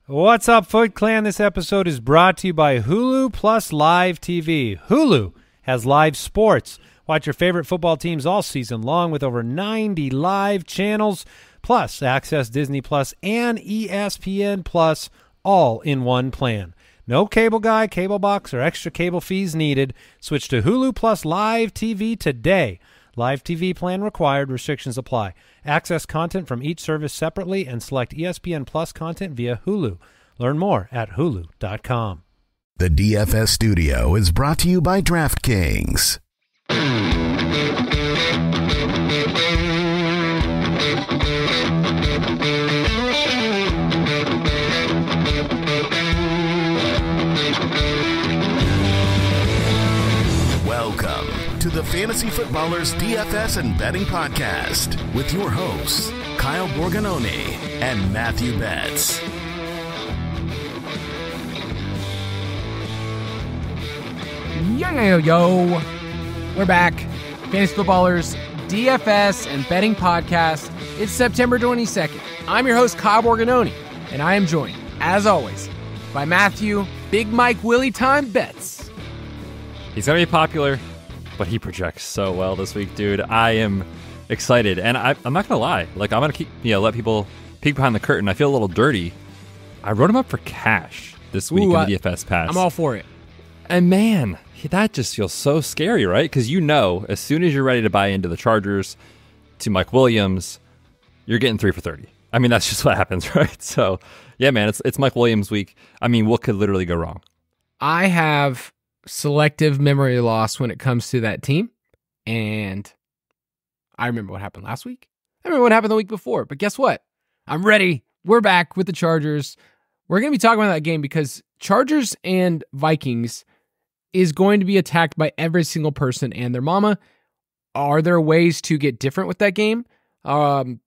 What's up, Foot Clan? This episode is brought to you by Hulu Plus Live TV. Hulu has live sports. Watch your favorite football teams all season long with over 90 live channels, plus access Disney Plus and ESPN Plus all in one plan. No cable guy, cable box, or extra cable fees needed. Switch to Hulu Plus Live TV today. Live TV plan required. Restrictions apply. Access content from each service separately and select ESPN Plus content via Hulu. Learn more at hulu.com. The DFS studio is brought to you by DraftKings. Welcome to the Fantasy Footballers DFS and Betting Podcast with your hosts, Kyle Borganoni and Matthew Betz. Yo, we're back. Fantasy Footballers DFS and Betting Podcast. It's September 22nd. I'm your host, Kyle Borganoni, and I am joined, as always, by Matthew Big Mike Willie Time Betz. He's going to be popular, but he projects so well this week, dude. I am excited, and I'm not going to lie. Like, I'm going to keep, let people peek behind the curtain. I feel a little dirty. I wrote him up for cash this week in the DFS Pass. I'm all for it. And man, that just feels so scary, right? Because as soon as you're ready to buy into the Chargers, to Mike Williams, you're getting 3 for 30. I mean, that's just what happens, right? So, yeah, man, it's Mike Williams week. I mean, what could literally go wrong? I have selective memory loss when it comes to that team, and I remember what happened last week. I remember what happened the week before, but guess what? I'm ready. We're back with the Chargers. We're going to be talking about that game because Chargers and Vikings is going to be attacked by every single person and their mama. Are there ways to get different with that game? I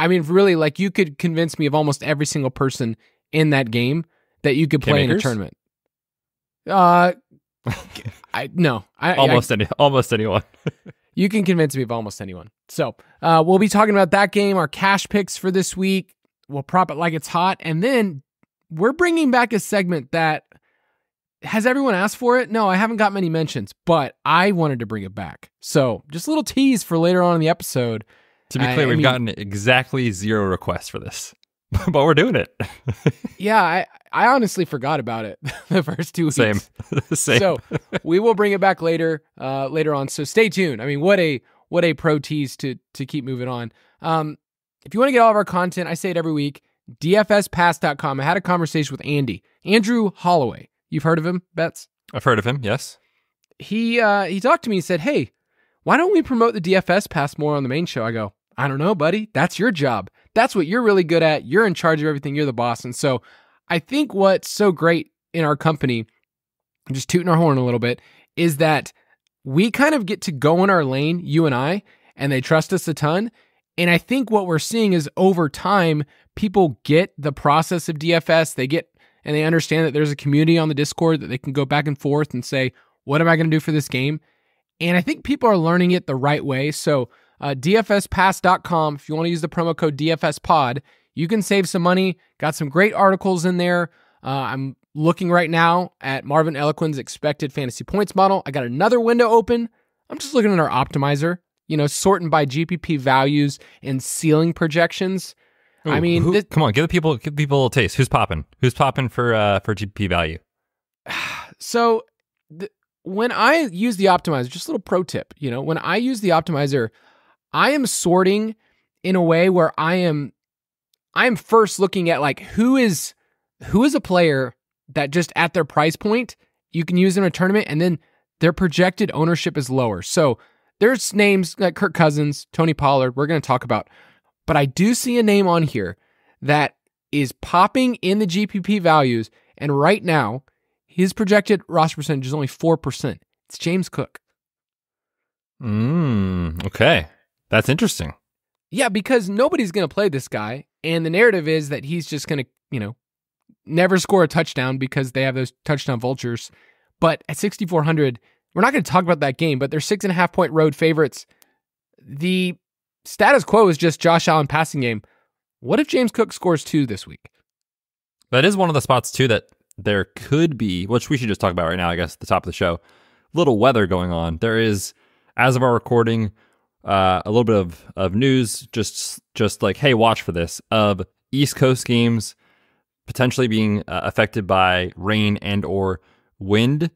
mean, really, like, you could convince me of almost every single person in that game that you could play in a tournament. Almost anyone. You can convince me of almost anyone. So we'll be talking about that game, our cash picks for this week. We'll prop it like it's hot. And then we're bringing back a segment that has everyone asked for it? No, I haven't got many mentions, but I wanted to bring it back. So just a little tease for later on in the episode. To be clear, we've gotten exactly 0 requests for this, but we're doing it. Yeah, I honestly forgot about it the first 2 weeks. Same. So we will bring it back later on. So stay tuned. I mean, what a pro tease to keep moving on. If you want to get all of our content, I say it every week, dfspass.com. I had a conversation with Andrew Holloway. You've heard of him, Betz? I've heard of him, yes. He talked to me and said, hey, why don't we promote the DFS Pass more on the main show? I go, I don't know, buddy. That's your job. That's what you're really good at. You're in charge of everything. You're the boss. And so I think what's so great in our company, just tooting our horn a little bit, is that we kind of get to go in our lane, you and I, and they trust us a ton. And I think what we're seeing is over time, people get the process of DFS. And they understand that there's a community on the Discord that they can go back and forth and say, what am I going to do for this game? And I think people are learning it the right way. So dfspass.com, if you want to use the promo code DFSPod, you can save some money. Got some great articles in there. I'm looking right now at Marvin Eloquin's expected fantasy points model. I got another window open. I'm just looking at our optimizer, sorting by GPP values and ceiling projections. Ooh, I mean, come on, give people a little taste. Who's popping? Who's popping for GPP value? So when I use the optimizer, just a little pro tip, when I use the optimizer, I am sorting in a way where I am first looking at like who is a player that just at their price point you can use in a tournament, and then their projected ownership is lower. So there's names like Kirk Cousins, Tony Pollard, we're going to talk about. But I do see a name on here that is popping in the GPP values, and right now, his projected roster percentage is only 4%. It's James Cook. Okay. That's interesting. Yeah, because nobody's going to play this guy, and the narrative is that he's just going to, never score a touchdown because they have those touchdown vultures. But at 6,400, we're not going to talk about that game, but they're 6.5-point road favorites. The status quo is just Josh Allen passing game. What if James Cook scores 2 this week? That is one of the spots, too, that there could be, which we should just talk about right now, I guess, at the top of the show, little weather going on. There is, as of our recording, a little bit of news, just like, hey, watch for this, of East Coast games potentially being affected by rain and or wind.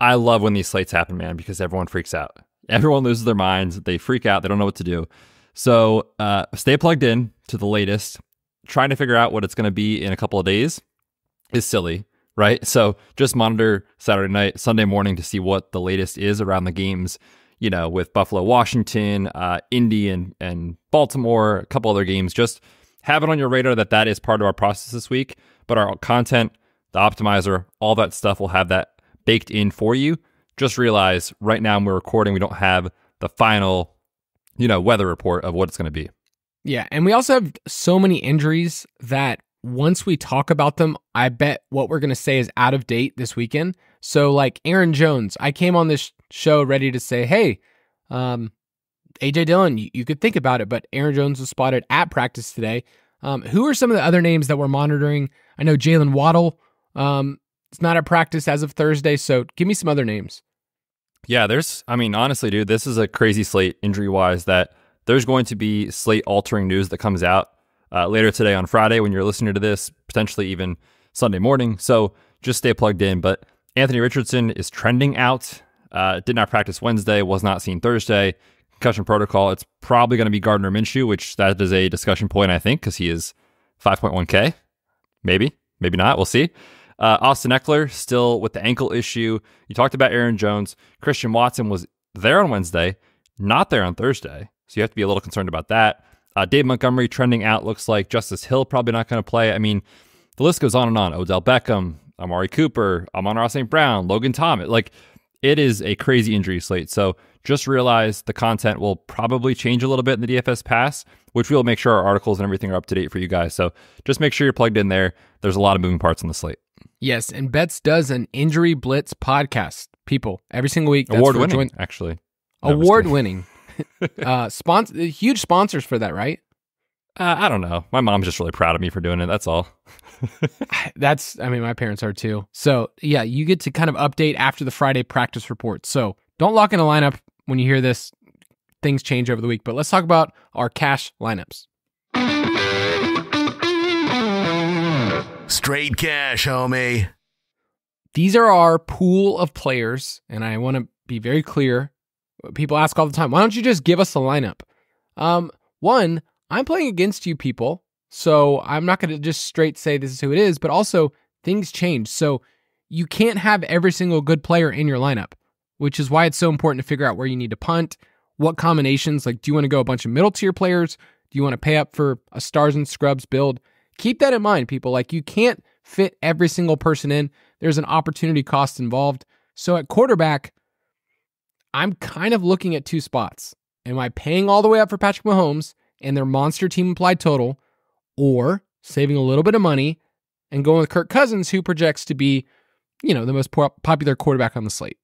I love when these slates happen, man, because everyone freaks out. Everyone loses their minds. They freak out. They don't know what to do. So stay plugged in to the latest. Trying to figure out what it's going to be in a couple of days is silly, right? So just monitor Saturday night, Sunday morning to see what the latest is around the games, with Buffalo, Washington, Indy, and Baltimore, a couple other games. Just have it on your radar that is part of our process this week. But our content, the optimizer, all that stuff, will have that baked in for you. Just realize right now when we're recording, we don't have the final, weather report of what it's going to be. Yeah, and we also have so many injuries that once we talk about them, I bet what we're going to say is out of date this weekend. So like Aaron Jones, I came on this show ready to say, hey, A.J. Dillon, you could think about it, but Aaron Jones was spotted at practice today. Who are some of the other names that we're monitoring? I know Jalen Waddle, it's not at practice as of Thursday, so give me some other names. Yeah, honestly, dude, this is a crazy slate injury-wise that there's going to be slate-altering news that comes out later today on Friday when you're listening to this, potentially even Sunday morning. So just stay plugged in. But Anthony Richardson is trending out. Did not practice Wednesday, was not seen Thursday. Concussion protocol. It's probably going to be Gardner Minshew, which that is a discussion point, I think, because he is 5.1K. Maybe not. We'll see. Austin Eckler still with the ankle issue. You talked about Aaron Jones. Christian Watson was there on Wednesday, not there on Thursday. So you have to be a little concerned about that. Dave Montgomery trending out. Looks like Justice Hill probably not going to play. I mean, the list goes on and on. Odell Beckham, Amari Cooper, Amon-Ra St. Brown, Logan Thomas. Like, it is a crazy injury slate. So just realize the content will probably change a little bit in the DFS Pass, which we'll make sure our articles and everything are up to date for you guys. So just make sure you're plugged in there. There's a lot of moving parts on the slate. Yes, and Betz does an Injury Blitz podcast. People, every single week. Award-winning, actually. Award-winning. Huge sponsors for that, right? I don't know. My mom's just really proud of me for doing it. That's all. My parents are too. So yeah, you get to kind of update after the Friday practice report. So don't lock in a lineup when you hear this. Things change over the week, but let's talk about our cash lineups. Straight cash, homie. These are our pool of players, and I want to be very clear. People ask all the time, why don't you just give us a lineup? One, I'm playing against you people, so I'm not going to just straight say this is who it is, but also things change. So you can't have every single good player in your lineup, which is why it's so important to figure out where you need to punt, what combinations, like do you want to go a bunch of middle tier players? Do you want to pay up for a stars and scrubs build? Keep that in mind, people. Like, you can't fit every single person in. There's an opportunity cost involved. So at quarterback, I'm kind of looking at two spots. Am I paying all the way up for Patrick Mahomes and their monster team implied total, or saving a little bit of money and going with Kirk Cousins, who projects to be, the most popular quarterback on the slate?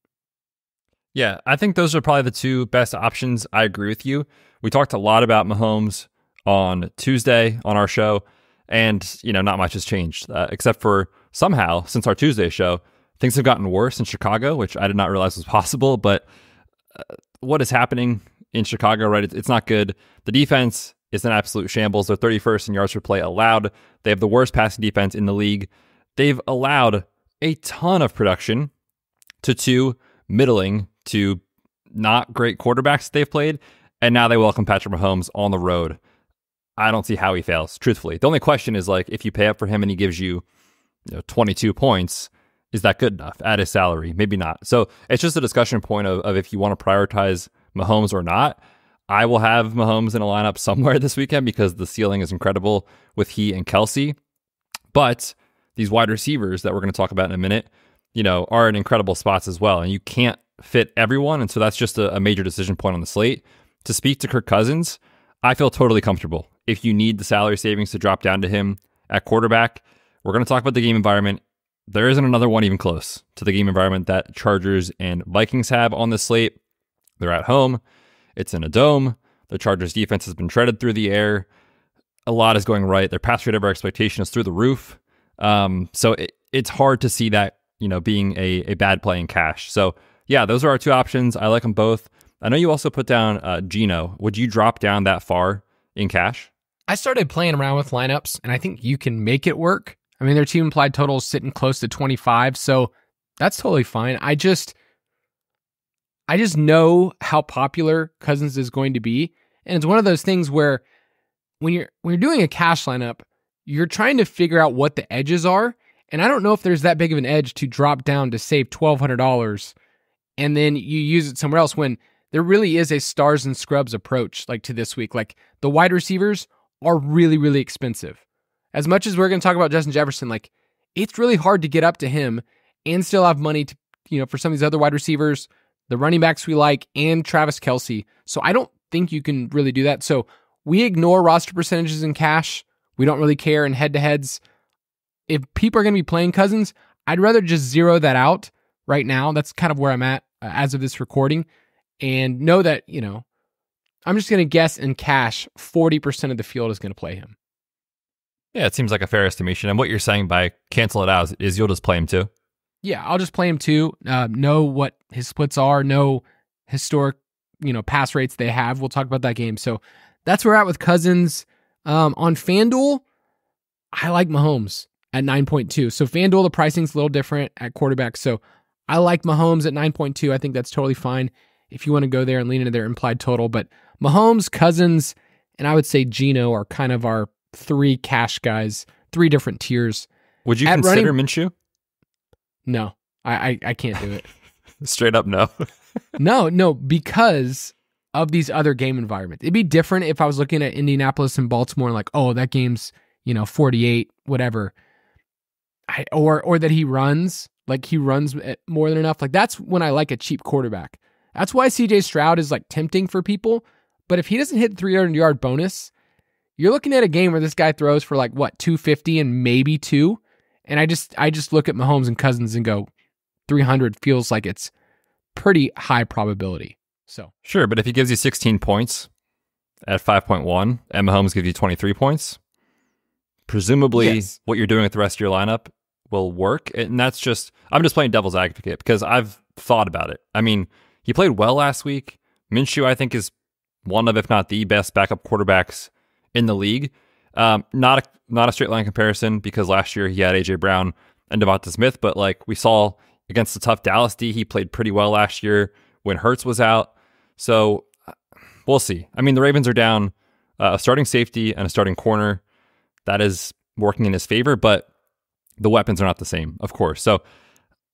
Yeah, I think those are probably the two best options. I agree with you. We talked a lot about Mahomes on Tuesday on our show, and, not much has changed, except for somehow, since our Tuesday show, things have gotten worse in Chicago, which I did not realize was possible. But what is happening in Chicago, right? It's not good. The defense is an absolute shambles. They're 31st in yards per play allowed. They have the worst passing defense in the league. They've allowed a ton of production to two middling to not great quarterbacks they've played, and now they welcome Patrick Mahomes on the road. I don't see how he fails, truthfully. The only question is, like, if you pay up for him and he gives you, 22 points, is that good enough at his salary? Maybe not. So it's just a discussion point of if you want to prioritize Mahomes or not. I will have Mahomes in a lineup somewhere this weekend because the ceiling is incredible with he and Kelsey. But these wide receivers that we're going to talk about in a minute, are in incredible spots as well. And you can't fit everyone. And so that's just a major decision point on the slate. To speak to Kirk Cousins, I feel totally comfortable. If you need the salary savings to drop down to him at quarterback, we're going to talk about the game environment. There isn't another one even close to the game environment that Chargers and Vikings have on the slate. They're at home. It's in a dome. The Chargers defense has been treaded through the air. A lot is going right. Their pass rate over expectation is through the roof. So it's hard to see that, being a bad play in cash. So yeah, those are our two options. I like them both. I know you also put down Geno. Would you drop down that far in cash? I started playing around with lineups, and I think you can make it work. I mean, their team implied total is sitting close to 25, so that's totally fine. I just know how popular Cousins is going to be, and it's one of those things where when you're doing a cash lineup, you're trying to figure out what the edges are, and I don't know if there's that big of an edge to drop down to save $1,200, and then you use it somewhere else when there really is a stars and scrubs approach, like to this week. Like the wide receivers are really, really expensive. As much as we're going to talk about Justin Jefferson, like it's really hard to get up to him and still have money to, for some of these other wide receivers, the running backs we like, and Travis Kelce. So I don't think you can really do that. So we ignore roster percentages in cash. We don't really care in head-to-heads. If people are going to be playing Cousins, I'd rather just zero that out right now. That's kind of where I'm at as of this recording. And know that, I'm just going to guess in cash, 40% of the field is going to play him. Yeah, it seems like a fair estimation. And what you're saying by cancel it out is you'll just play him too? Yeah, I'll just play him too. Know what his splits are, know historic, pass rates they have. We'll talk about that game. So that's where we're at with Cousins. On FanDuel, I like Mahomes at 9.2. So FanDuel, the pricing's a little different at quarterback. So I like Mahomes at 9.2. I think that's totally fine if you want to go there and lean into their implied total. But Mahomes, Cousins, and I would say Geno are kind of our three cash guys, three different tiers. Would you consider Minshew? No, I can't do it. Straight up no. No, because of these other game environments. It'd be different if I was looking at Indianapolis and Baltimore and like, oh, that game's, 48, whatever. Or that he runs more than enough. Like that's when I like a cheap quarterback. That's why CJ Stroud is like tempting for people. But if he doesn't hit 300-yard bonus, you're looking at a game where this guy throws for like 250 and maybe 2. And I just look at Mahomes and Cousins and go, 300 feels like it's pretty high probability. So sure, but if he gives you 16 points at 5.1 and Mahomes gives you 23 points, presumably yes, what you're doing with the rest of your lineup will work. And I'm just playing devil's advocate because I've thought about it. I mean, he played well last week. Minshew, I think, is one of, if not the best backup quarterbacks in the league. Not a straight line comparison because last year he had AJ Brown and Devonta Smith, but like we saw against the tough Dallas D, he played pretty well last year when Hurts was out. So we'll see. I mean, the Ravens are down a starting safety and a starting corner. That is working in his favor, but the weapons are not the same, of course. So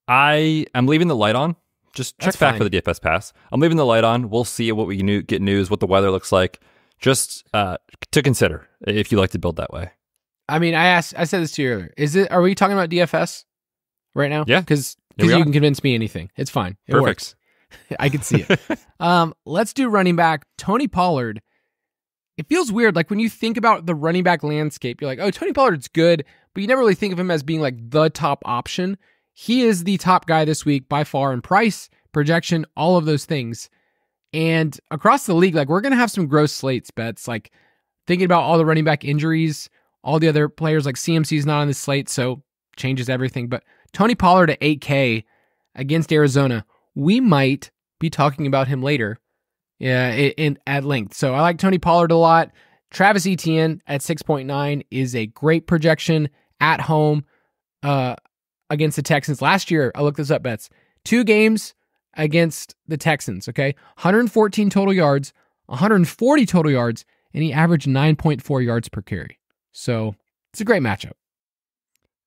I am leaving the light on. Just check back for the DFS pass. I'm leaving the light on. We'll see what we get news, what the weather looks like. Just to consider if you like to build that way. I mean, I said this to you earlier. Are we talking about DFS right now? Yeah. Because you can convince me anything. It's fine. It Perfect. Works. I can see it. Let's do running back. Tony Pollard. It feels weird. Like when you think about the running back landscape, you're like, oh, Tony Pollard's good, but you never really think of him as being like the top option. He is the top guy this week by far in price, projection, all of those things. And across the league, like we're going to have some gross slates bets, like thinking about all the running back injuries, all the other players like CMC's not on the slate, so changes everything. But Tony Pollard at 8K against Arizona, we might be talking about him later at length. So I like Tony Pollard a lot. Travis Etienne at 6.9 is a great projection at home against the Texans. Last year, I looked this up, bets. 2 games against the Texans, okay? 114 total yards, 140 total yards, and he averaged 9.4 yards per carry. So it's a great matchup.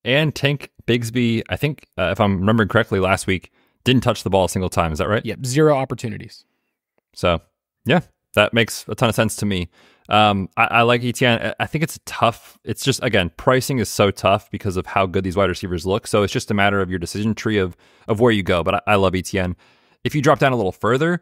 And Tank Bigsby, I think, if I'm remembering correctly, last week, didn't touch the ball a single time. Is that right? Yep, 0 opportunities. So, yeah, that makes a ton of sense to me. I like Etienne. I think it's tough. It's just, again, pricing is so tough because of how good these wide receivers look. So it's just a matter of your decision tree of where you go. But I love Etienne. If you drop down a little further,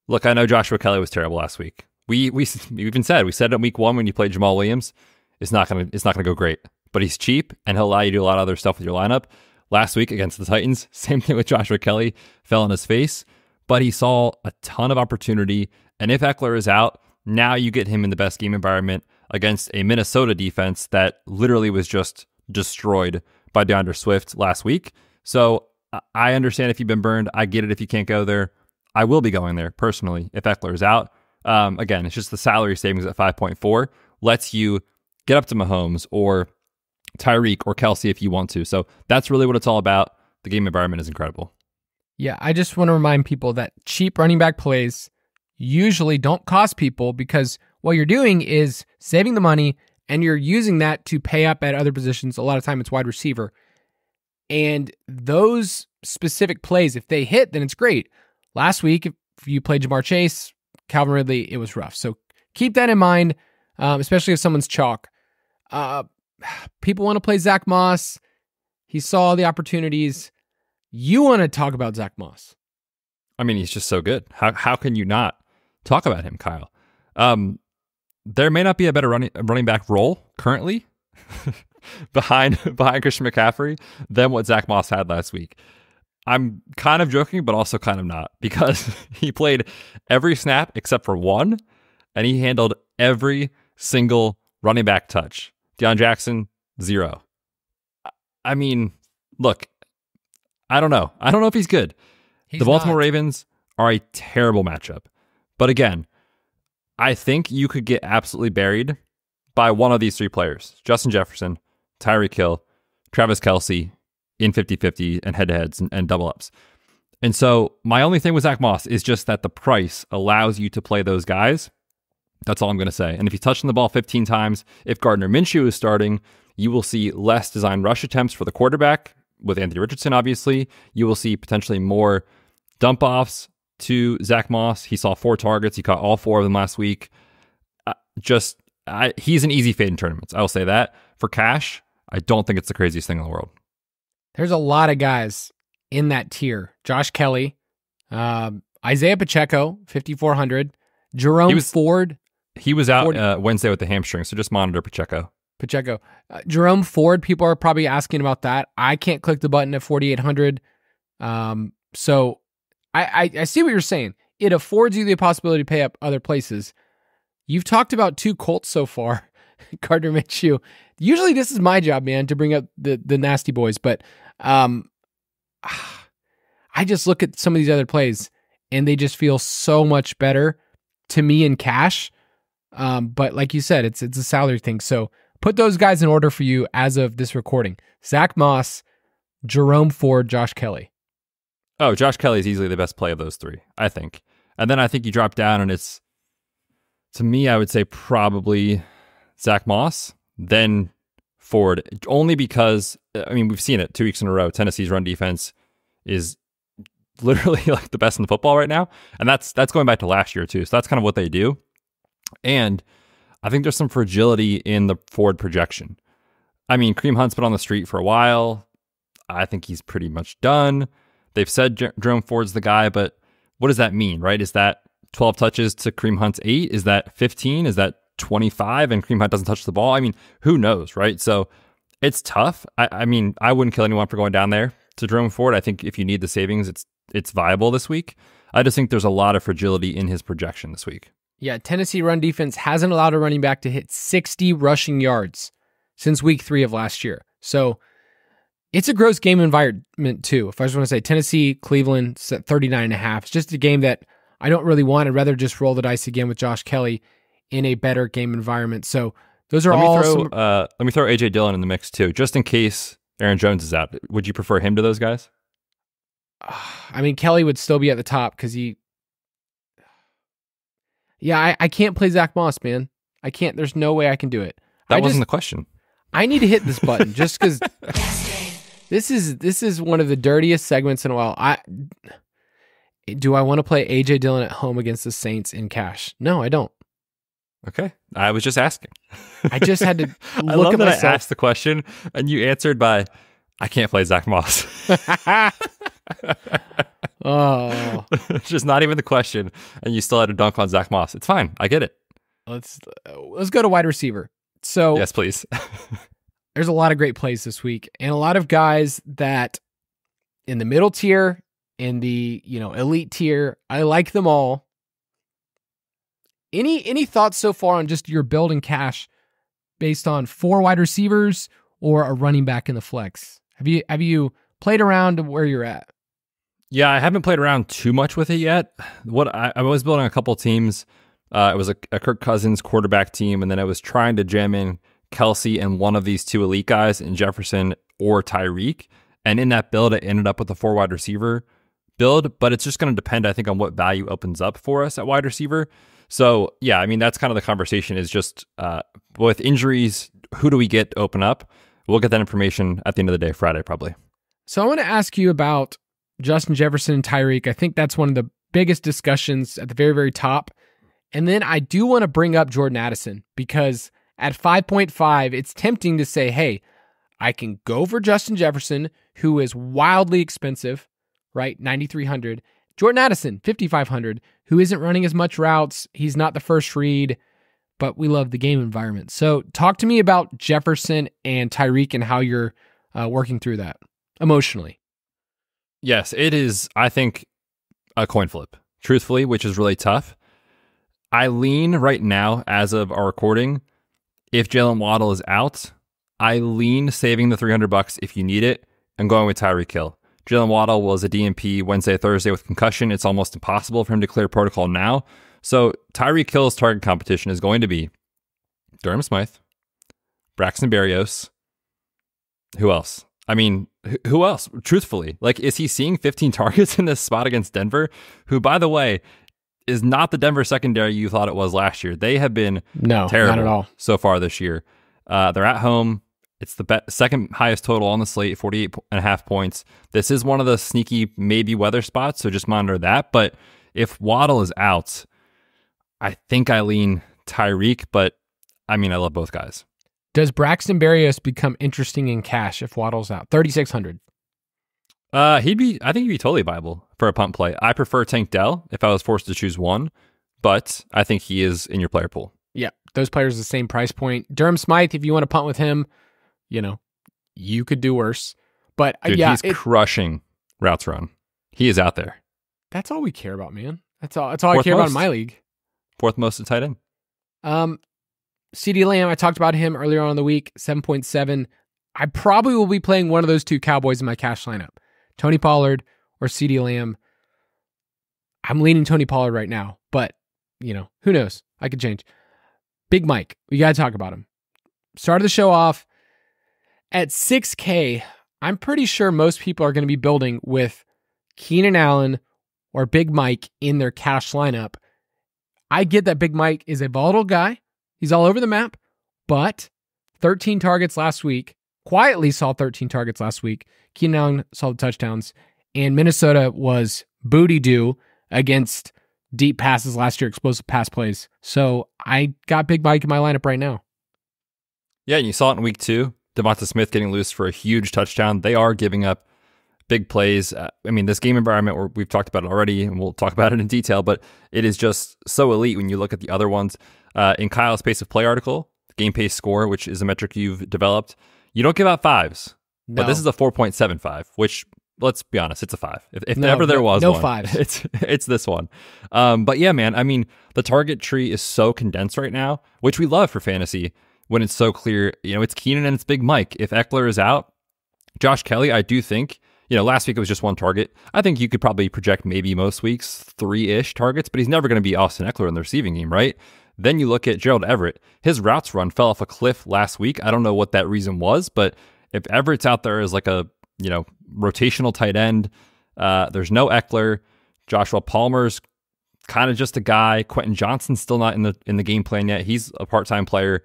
look, I know Joshua Kelly was terrible last week. We even said it in week 1 when you played Jamal Williams. It's not gonna go great. But he's cheap and he'll allow you to do a lot of other stuff with your lineup. Last week against the Titans, same thing with Joshua Kelly, fell on his face. But he saw a ton of opportunity. And if Eckler is out, now you get him in the best game environment against a Minnesota defense that literally was just destroyed by DeAndre Swift last week. So I understand if you've been burned. I get it if you can't go there. I will be going there personally if Eckler is out. Again, it's just the salary savings at 5.4 lets you get up to Mahomes or Tyreek or Kelsey if you want to. So that's really what it's all about. The game environment is incredible. Yeah, I just want to remind people that cheap running back plays usually don't cost people, because what you're doing is saving the money and you're using that to pay up at other positions. A lot of time it's wide receiver. And those specific plays, if they hit, then it's great. Last week, if you played Jamar Chase, Calvin Ridley, it was rough. So keep that in mind, especially if someone's chalk. People want to play Zach Moss. He saw the opportunities. You want to talk about Zach Moss. I mean, he's just so good. How can you not talk about him, Kyle? There may not be a better running back role currently behind Christian McCaffrey than what Zach Moss had last week. I'm kind of joking, but also kind of not, because he played every snap except for one, and he handled every single running back touch. Deion Jackson, 0. I mean, look, I don't know. I don't know if he's good. The Baltimore Ravens are a terrible matchup. But again, I think you could get absolutely buried by one of these three players: Justin Jefferson, Tyreek Hill, Travis Kelce, in 50-50 and head-to-heads and double-ups. And so my only thing with Zach Moss is just that the price allows you to play those guys. That's all I'm going to say. And if he's touching the ball 15 times, if Gardner Minshew is starting, you will see less design rush attempts for the quarterback, with Anthony Richardson, obviously. You will see potentially more dump-offs to Zach Moss. He saw 4 targets. He caught all 4 of them last week. He's an easy fade in tournaments. I will say that. For cash, I don't think it's the craziest thing in the world. There's a lot of guys in that tier. Josh Kelly, Isaiah Pacheco, 5,400. Jerome Ford. He was out Wednesday with the hamstring, so just monitor Pacheco. Jerome Ford, people are probably asking about that. I can't click the button at 4,800. So I see what you're saying. It affords you the possibility to pay up other places. You've talked about 2 Colts so far, Gardner Minshew. Usually this is my job, man, to bring up the nasty boys, but I just look at some of these other plays and they just feel so much better to me in cash. But like you said, it's a salary thing. So put those guys in order for you as of this recording: Zach Moss, Jerome Ford, Josh Kelly. Oh, Josh Kelly is easily the best play of those 3, I think. And then I think you drop down and it's, to me, I would say probably Zach Moss, then Ford, only because, I mean, we've seen it 2 weeks in a row. Tennessee's run defense is literally like the best in the football right now. And that's going back to last year too. So that's kind of what they do. And I think there's some fragility in the Ford projection. I mean, Kareem Hunt's been on the street for a while. I think he's pretty much done. They've said Jerome Ford's the guy, but what does that mean, right? Is that 12 touches to Kareem Hunt's 8? Is that 15? Is that 25 and Kareem Hunt doesn't touch the ball? I mean, who knows, right? So it's tough. I mean, I wouldn't kill anyone for going down there to Jerome Ford. I think if you need the savings, it's viable this week. I just think there's a lot of fragility in his projection this week. Yeah, Tennessee run defense hasn't allowed a running back to hit 60 rushing yards since week 3 of last year. So it's a gross game environment too. If I just want to say Tennessee, Cleveland, set 39.5. It's just a game that I don't really want. I'd rather just roll the dice again with Josh Kelly in a better game environment. So those are let me throw AJ Dillon in the mix too, just in case Aaron Jones is out. Would you prefer him to those guys? I mean, Kelly would still be at the top because I can't play Zach Moss, man. I can't. There's no way I can do it. That wasn't the question. I need to hit this button just because this is one of the dirtiest segments in a while. Do I want to play AJ Dillon at home against the Saints in cash? No, I don't. Okay. I was just asking. I just had to look I love at that myself. I asked the question and you answered by, I can't play Zach Moss. Oh. It's just not even the question, and you still had to dunk on Zach Moss. It's fine. I get it. Let's go to wide receiver. So yes, please. There's a lot of great plays this week, and a lot of guys that in the middle tier, in the elite tier. I like them all. Any thoughts so far on just your build in cash based on 4 wide receivers or a running back in the flex? Have you played around where you're at? Yeah, I haven't played around too much with it yet. I was building a couple teams. It was a Kirk Cousins quarterback team, and then I was trying to jam in Kelsey and one of these two elite guys in Jefferson or Tyreek. And in that build, it ended up with a 4 wide receiver build, but it's just going to depend, I think, on what value opens up for us at wide receiver. So yeah, I mean, that's kind of the conversation is just with injuries, who do we get to open up? We'll get that information at the end of the day, Friday, probably. So I want to ask you about Justin Jefferson and Tyreek. I think that's one of the biggest discussions at the very, very top. And then I do want to bring up Jordan Addison because at 5.5, it's tempting to say, hey, I can go for Justin Jefferson, who is wildly expensive, right? 9,300. Jordan Addison, 5,500, who isn't running as much routes. He's not the first read, but we love the game environment. So talk to me about Jefferson and Tyreek and how you're working through that emotionally. Yes, it is, I think, a coin flip, truthfully, which is really tough. I lean right now, as of our recording, if Jalen Waddle is out, I lean saving the $300 if you need it and going with Tyreek Hill. Jalen Waddle was a DNP Wednesday, Thursday with concussion. It's almost impossible for him to clear protocol now. So Tyreek Hill's target competition is going to be Durham Smythe, Braxton Berrios. Who else? I mean, who else? Truthfully, like, is he seeing 15 targets in this spot against Denver? Who, by the way, is not the Denver secondary you thought it was last year. They have been terrible not at all so far this year. They're at home. It's the second highest total on the slate, 48.5 points. This is one of the sneaky maybe weather spots, so just monitor that. But if Waddle is out, I think I lean Tyreek, but I mean, I love both guys. Does Braxton Berrios become interesting in cash if Waddle's out? 3,600. I think he'd be totally viable for a punt play. I prefer Tank Dell if I was forced to choose one, but I think he is in your player pool. Yeah, those players are the same price point. Durham Smythe, if you want to punt with him, you could do worse. But dude, he's crushing routes run. He is out there. That's all we care about, man. That's all I care about in my league. Fourth most at tight end. CeeDee Lamb, I talked about him earlier on in the week, 7.7. I probably will be playing one of those two Cowboys in my cash lineup, Tony Pollard or CeeDee Lamb. I'm leaning Tony Pollard right now, but who knows? I could change. Big Mike, we got to talk about him. Started the show off at 6K. I'm pretty sure most people are going to be building with Keenan Allen or Big Mike in their cash lineup. I get that Big Mike is a volatile guy. He's all over the map, but 13 targets last week. Quietly saw 13 targets last week. Keenan Allen saw the touchdowns, and Minnesota was booty-doo against deep passes last year, explosive pass plays. So I got Big Mike in my lineup right now. Yeah, and you saw it in week 2. Devonta Smith getting loose for a huge touchdown. They are giving up big plays. I mean, this game environment, we've talked about it already, and we'll talk about it in detail, but it is just so elite when you look at the other ones. In Kyle's Pace of Play article, Game Pace Score, which is a metric you've developed, you don't give out 5s, but this is a 4.75, which, let's be honest, it's a 5. If ever there was one, 5s. It's this one. But yeah, man, I mean, the target tree is so condensed right now, which we love for fantasy when it's so clear. It's Keenan and it's Big Mike. If Eckler is out, Josh Kelly, I do think, last week it was just one target. I think you could probably project maybe most weeks 3-ish targets, but he's never going to be Austin Eckler in the receiving game, right? Then you look at Gerald Everett. His routes run fell off a cliff last week. I don't know what that reason was, but if Everett's out there as like a, rotational tight end, there's no Eckler. Joshua Palmer's kind of just a guy. Quentin Johnson's still not in the game plan yet. He's a part-time player.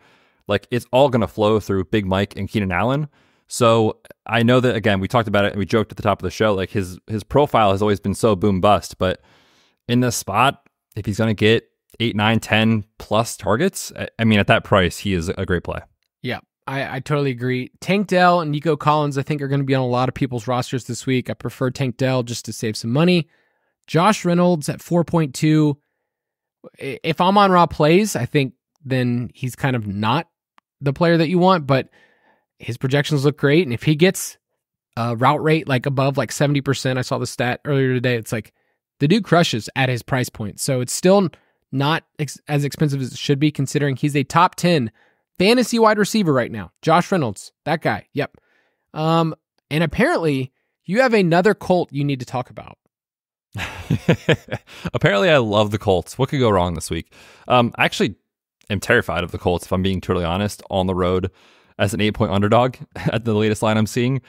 Like, it's all going to flow through Big Mike and Keenan Allen. So I know that, again, we talked about it and we joked at the top of the show, like his profile has always been so boom bust, but in this spot, if he's going to get 8, 9, 10 plus targets, I mean, at that price, he is a great play. Yeah, I totally agree. Tank Dell and Nico Collins, I think, are going to be on a lot of people's rosters this week. I prefer Tank Dell just to save some money. Josh Reynolds at 4.2. If I'm on raw plays, I think then he's kind of not the player that you want, but his projections look great. And if he gets a route rate like above like 70%, I saw the stat earlier today, it's like the dude crushes at his price point. So it's still not as expensive as it should be, considering he's a top 10 fantasy wide receiver right now. Josh Reynolds, that guy. Yep. And apparently you have another Colt you need to talk about. Apparently I love the Colts. What could go wrong this week? I actually am terrified of the Colts, if I'm being totally honest, on the road as an 8-point underdog at the latest line I'm seeing.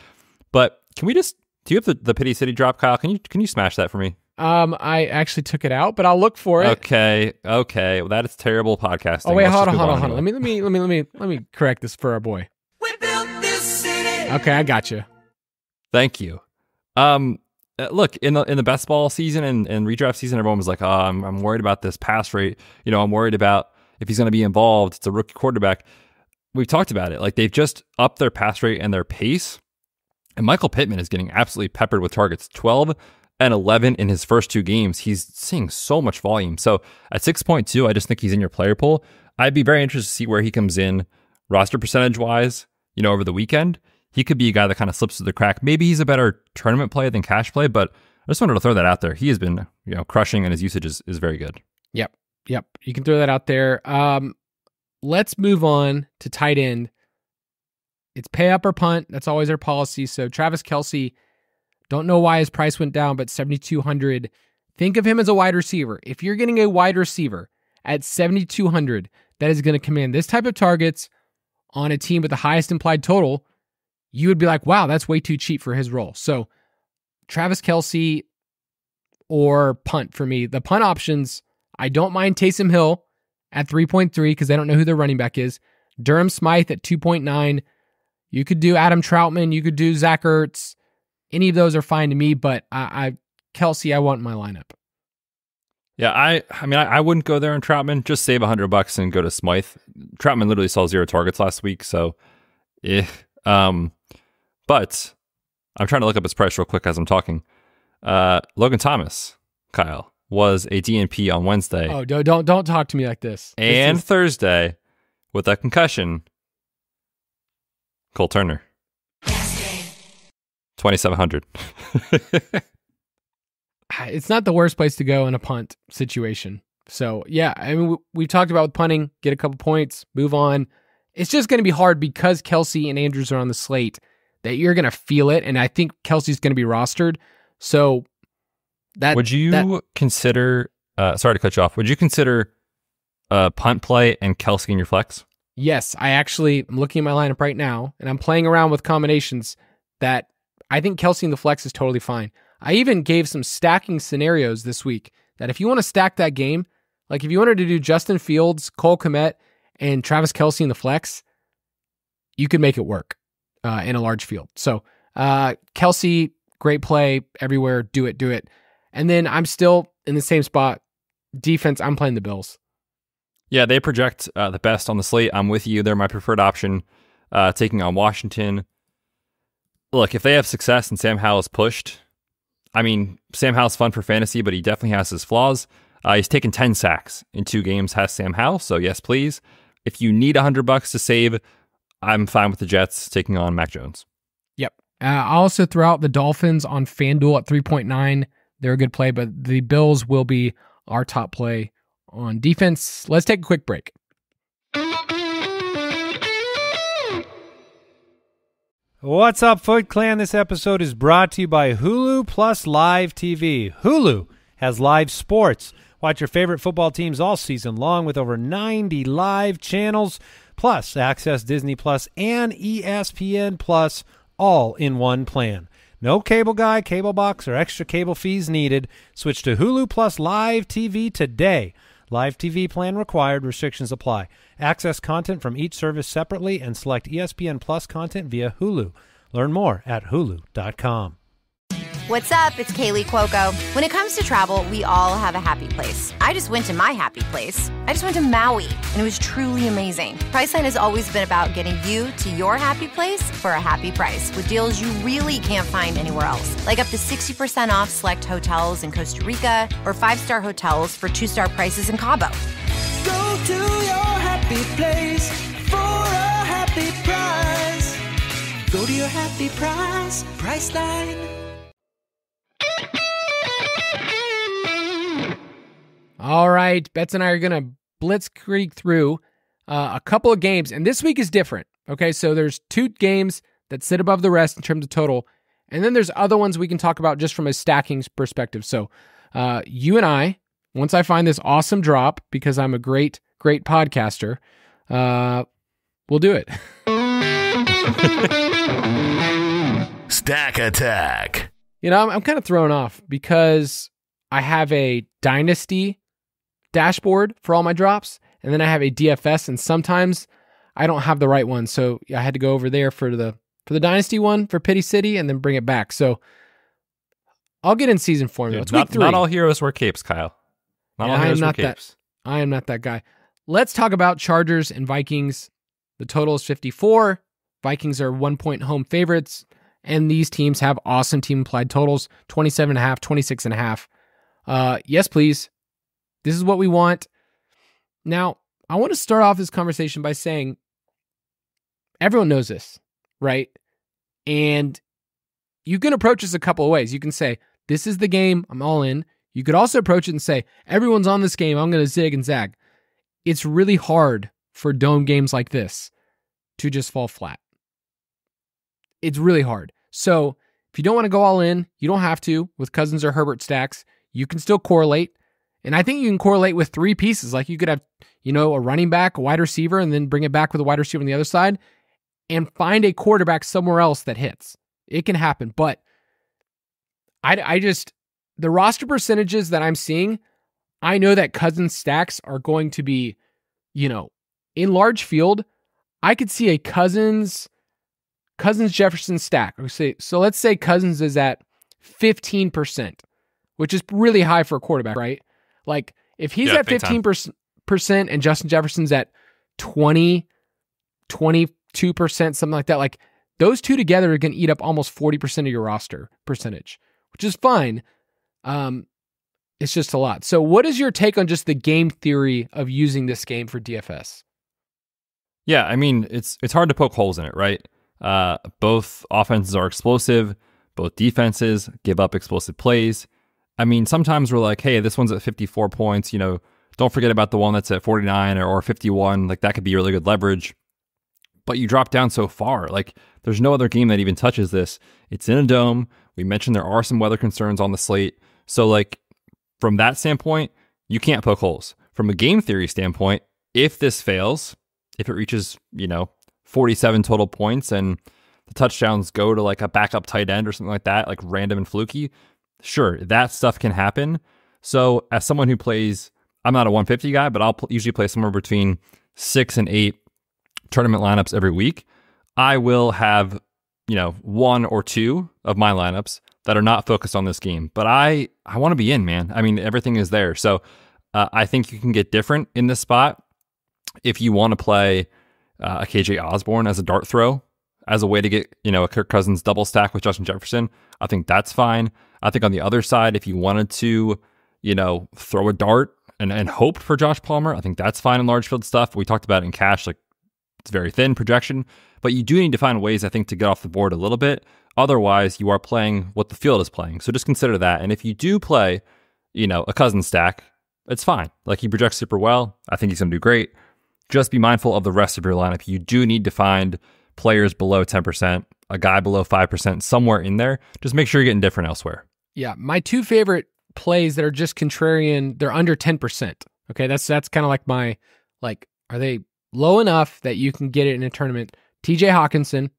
But can we just, do you have the Pity City drop, Kyle? Can you smash that for me? I actually took it out, but I'll look for it. Okay. Well, that is terrible podcasting. Oh wait, hold on. Let me correct this for our boy. We built this city. Okay, I got you. Thank you. Look, in the best ball season and redraft season, everyone was like, "Oh, I'm worried about this pass rate. I'm worried about if he's going to be involved. It's a rookie quarterback." We've talked about it. Like, they've just upped their pass rate and their pace. And Michael Pittman is getting absolutely peppered with targets. 12 and 11 in his first 2 games. He's seeing so much volume. So at 6.2, I just think he's in your player pool. I'd be very interested to see where he comes in roster percentage wise, over the weekend. He could be a guy that kind of slips through the crack. Maybe he's a better tournament play than cash play, but I just wanted to throw that out there. He has been, crushing, and his usage is very good. Yep. You can throw that out there. Let's move on to tight end. It's pay up or punt. That's always our policy. So Travis Kelce, don't know why his price went down, but 7,200. Think of him as a wide receiver. If you're getting a wide receiver at 7,200, that is going to command this type of targets on a team with the highest implied total, you would be like, wow, that's way too cheap for his role. So Travis Kelce or punt for me. The punt options, I don't mind Taysom Hill at 3.3 because I don't know who their running back is. Durham Smythe at 2.9. You could do Adam Troutman. You could do Zach Ertz. Any of those are fine to me, but Kelce, I want in my lineup. Yeah, I wouldn't go there on Troutman. Just save $100 and go to Smythe. Troutman literally saw 0 targets last week, so but I'm trying to look up his price real quick as I'm talking. Logan Thomas, Kyle, was a DNP on Wednesday. Oh, don't talk to me like this. And Thursday with a concussion. Cole Turner, 2,700. It's not the worst place to go in a punt situation. So yeah, I mean, we've talked about punting, get a couple points, move on. It's just going to be hard because Kelce and Andrews are on the slate that you're going to feel it. And I think Kelsey's going to be rostered. So would you consider, sorry to cut you off, would you consider punt play and Kelce in your flex? Yes, I'm looking at my lineup right now and I'm playing around with combinations that I think Kelce in the flex is totally fine. I even gave some stacking scenarios this week that if you want to stack that game, like if you wanted to do Justin Fields, Cole Kmet, and Travis Kelce in the flex, you could make it work in a large field. So Kelce, great play everywhere. Do it. And then I'm still in the same spot. Defense, I'm playing the Bills. Yeah, they project the best on the slate. I'm with you. They're my preferred option, taking on Washington. Look, if they have success and Sam Howell is pushed, I mean, Sam Howell's fun for fantasy, but he definitely has his flaws. He's taken 10 sacks in 2 games, has Sam Howell, so yes, please. If you need $100 to save, I'm fine with the Jets taking on Mac Jones. Yep. I'll also throw out the Dolphins on FanDuel at 3.9. They're a good play, but the Bills will be our top play on defense. Let's take a quick break. What's up, Foot Clan? This episode is brought to you by Hulu Plus Live TV. Hulu has live sports. Watch your favorite football teams all season long with over 90 live channels, plus access Disney Plus and ESPN Plus all in one plan. No cable guy, cable box, or extra cable fees needed. Switch to Hulu Plus Live TV today. Live TV plan required. Restrictions apply. Access content from each service separately and select ESPN Plus content via Hulu. Learn more at hulu.com. What's up? It's Kaylee Cuoco. When it comes to travel, we all have a happy place. I just went to my happy place. I just went to Maui, and it was truly amazing. Priceline has always been about getting you to your happy place for a happy price with deals you really can't find anywhere else. Like up to 60% off select hotels in Costa Rica or 5-star hotels for 2-star prices in Cabo. Go to your happy place for a happy price. Go to your happy price, Priceline. All right, Betz and I are going to blitzkrieg through a couple of games, and this week is different. Okay, so there's 2 games that sit above the rest in terms of total, and then there's other ones we can talk about just from a stacking perspective. So you and I, once I find this awesome drop, because I'm a great podcaster, we'll do it. Stack Attack. I'm kind of thrown off because I have a Dynasty dashboard for all my drops, and then I have a DFS, and sometimes I don't have the right one. So I had to go over there for the Dynasty one for Pity City and then bring it back. So I'll get in season formula. It's week 3. Not all heroes wear capes, Kyle. Not all heroes wear capes. I am not that guy. Let's talk about Chargers and Vikings. The total is 54. Vikings are 1-point home favorites, and these teams have awesome team implied totals, 27.5, 26.5. Yes, please. This is what we want. Now, I want to start off this conversation by saying everyone knows this, right? And you can approach this a couple of ways. You can say, this is the game, I'm all in. You could also approach it and say, everyone's on this game, I'm going to zig and zag. It's really hard for dome games like this to just fall flat. It's really hard. So if you don't want to go all in, you don't have to with Cousins or Herbert stacks. You can still correlate. And I think you can correlate with 3 pieces. Like you could have, a running back, a wide receiver, and then bring it back with a wide receiver on the other side and find a quarterback somewhere else that hits. It can happen. But the roster percentages that I'm seeing, I know that Cousins stacks are going to be, in large field. I could see a Cousins Jefferson stack. So let's say Cousins is at 15%, which is really high for a quarterback, right? Like if he's at 15% and Justin Jefferson's at 20, 22%, something like that, like those two together are going to eat up almost 40% of your roster percentage, which is fine. It's just a lot. So what is your take on just the game theory of using this game for DFS? Yeah, I mean, it's hard to poke holes in it, right? Both offenses are explosive. Both defenses give up explosive plays. I mean, sometimes we're like, hey, this one's at 54 points. Don't forget about the one that's at 49 or 51. Like that could be really good leverage. But you drop down so far. Like there's no other game that even touches this. It's in a dome. We mentioned there are some weather concerns on the slate. So like from that standpoint, you can't poke holes. From a game theory standpoint, if this fails, if it reaches, 47 total points and the touchdowns go to like a backup tight end or something like that, like random and fluky, sure, that stuff can happen. So as someone who plays, I'm not a 150 guy, but I'll usually play somewhere between 6 and 8 tournament lineups every week. I will have, 1 or 2 of my lineups that are not focused on this game. But I want to be in, man. I mean, everything is there. So I think you can get different in this spot if you want to play a KJ Osborne as a dart throw, as a way to get, a Kirk Cousins double stack with Justin Jefferson. I think that's fine. I think on the other side, if you wanted to, throw a dart and hope for Josh Palmer, I think that's fine in large field stuff. We talked about it in cash, like it's very thin projection, but you do need to find ways, I think, to get off the board a little bit. Otherwise, you are playing what the field is playing. So just consider that. And if you do play, a Cousins stack, it's fine. Like he projects super well. I think he's going to do great. Just be mindful of the rest of your lineup. You do need to find players below 10%, a guy below 5%, somewhere in there. Just make sure you're getting different elsewhere. Yeah, my 2 favorite plays that are just contrarian, they're under 10%. Okay, that's kind of like my, are they low enough that you can get it in a tournament? TJ Hawkinson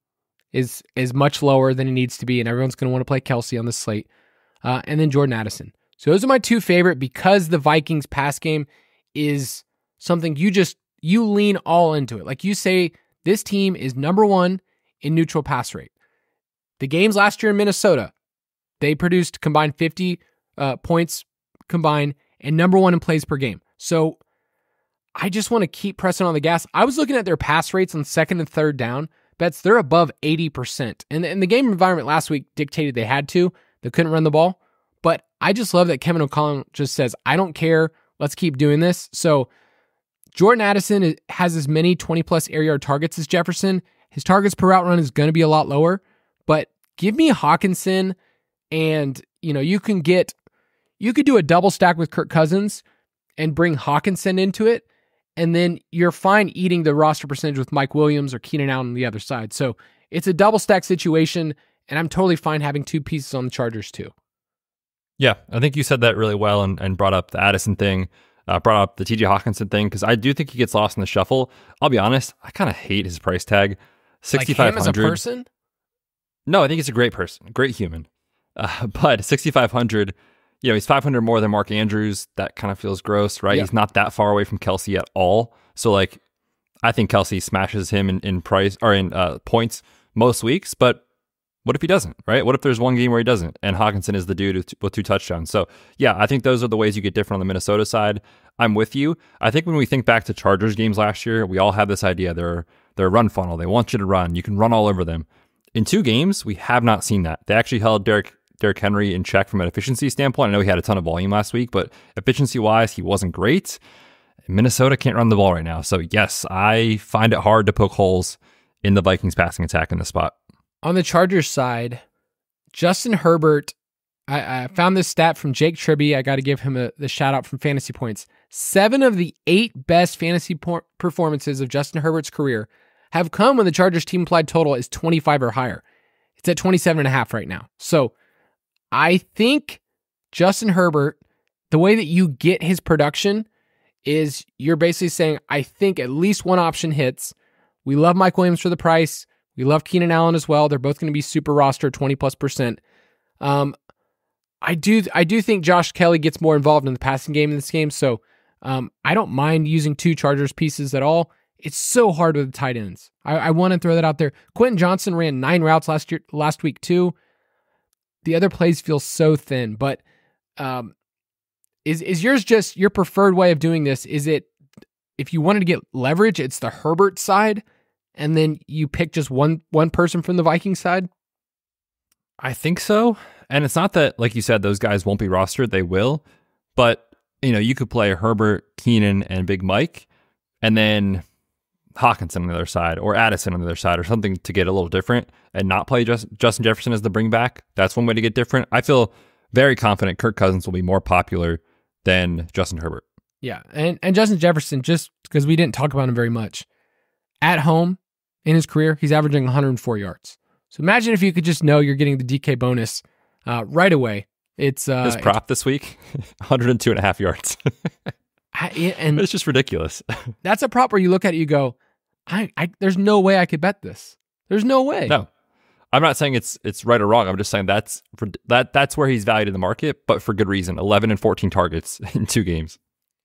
is much lower than he needs to be, and everyone's going to want to play Kelsey on the slate. And then Jordan Addison. So those are my 2 favorite because the Vikings pass game is something you lean all into it. Like you say, this team is number 1 in neutral pass rate. The games last year in Minnesota, they produced combined 50 points combined and number 1 in plays per game. So I just want to keep pressing on the gas. I was looking at their pass rates on 2nd and 3rd down. Bets, they're above 80%. And the game environment last week dictated they had to. They couldn't run the ball. But I just love that Kevin O'Connell just says, I don't care. Let's keep doing this. So Jordan Addison has as many 20-plus air yard targets as Jefferson. His targets per route run is going to be a lot lower. But give me Hawkinson, and you could do a double stack with Kirk Cousins and bring Hawkinson into it. and then you're fine eating the roster percentage with Mike Williams or Keenan Allen on the other side. So it's a double stack situation, and I'm totally fine having two pieces on the Chargers too. Yeah, I think you said that really well and brought up the Addison thing, brought up the TJ Hawkinson thing, because I do think he gets lost in the shuffle. I'll be honest, I kind of hate his price tag. 6,500. Like him as a person? No, I think he's a great person, great human. But 6,500, he's 500 more than Mark Andrews. That kind of feels gross, right? Yeah. He's not that far away from Kelsey at all. So, I think Kelsey smashes him in price or in points most weeks, but what if he doesn't, right? What if there's one game where he doesn't and Hawkinson is the dude with 2 touchdowns? So, yeah, I think those are the ways you get different on the Minnesota side. I'm with you. I think when we think back to Chargers games last year, we all have this idea. They're a run funnel. They want you to run. You can run all over them. In 2 games, we have not seen that. They actually held Derrick Henry in check from an efficiency standpoint. I know he had a ton of volume last week, but efficiency-wise, he wasn't great. Minnesota can't run the ball right now. So, yes, I find it hard to poke holes in the Vikings passing attack in this spot. On the Chargers side, Justin Herbert, I found this stat from Jake Tribby. I got to give him the shout out from Fantasy Points. 7 of the 8 best fantasy performances of Justin Herbert's career have come when the Chargers team applied total is 25 or higher. It's at 27.5 right now. So I think Justin Herbert, the way that you get his production is you're basically saying, I think at least one option hits. We love Mike Williams for the price. We love Keenan Allen as well. They're both going to be super roster, 20+%. I do think Josh Kelly gets more involved in the passing game in this game, so I don't mind using 2 Chargers pieces at all. It's so hard with the tight ends. I want to throw that out there. Quentin Johnson ran 9 routes last week too. The other plays feel so thin, but is yours just your preferred way of doing this? Is it if you wanted to get leverage, it's the Herbert side, and then you pick just one person from the Vikings side? I think so. And it's not that, like you said, those guys won't be rostered. They will. But, you could play Herbert, Keenan, and Big Mike, and then Hawkinson on the other side, or Addison on the other side, or something to get a little different, and not play Justin Jefferson as the bring back. That's one way to get different. I feel very confident Kirk Cousins will be more popular than Justin Herbert. Yeah, and Justin Jefferson, just because we didn't talk about him very much, at home in his career, he's averaging 104 yards. So imagine if you could just know you're getting the DK bonus right away. It's his prop this week, 102.5 yards. And it's just ridiculous. That's a prop where you look at it, you go, there's no way I could bet this. There's no way. No, I'm not saying it's right or wrong. I'm just saying that's where he's valued in the market, but for good reason. 11 and 14 targets in 2 games.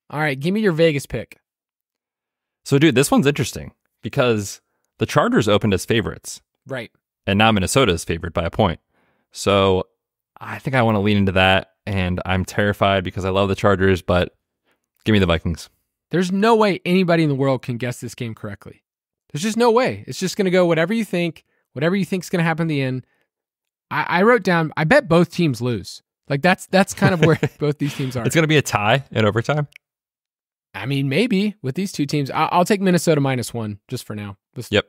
All right, give me your Vegas pick. So, dude, this one's interesting because the Chargers opened as favorites. Right. And now Minnesota is favored by a point. So I think I want to lean into that, and I'm terrified because I love the Chargers, but give me the Vikings. There's no way anybody in the world can guess this game correctly. There's just no way. It's just going to go whatever you think is going to happen in the end. I wrote down, I bet both teams lose. Like that's kind of where both these teams are. It's going to be a tie in overtime? I mean, maybe with these 2 teams. I'll take Minnesota -1 just for now. Yep,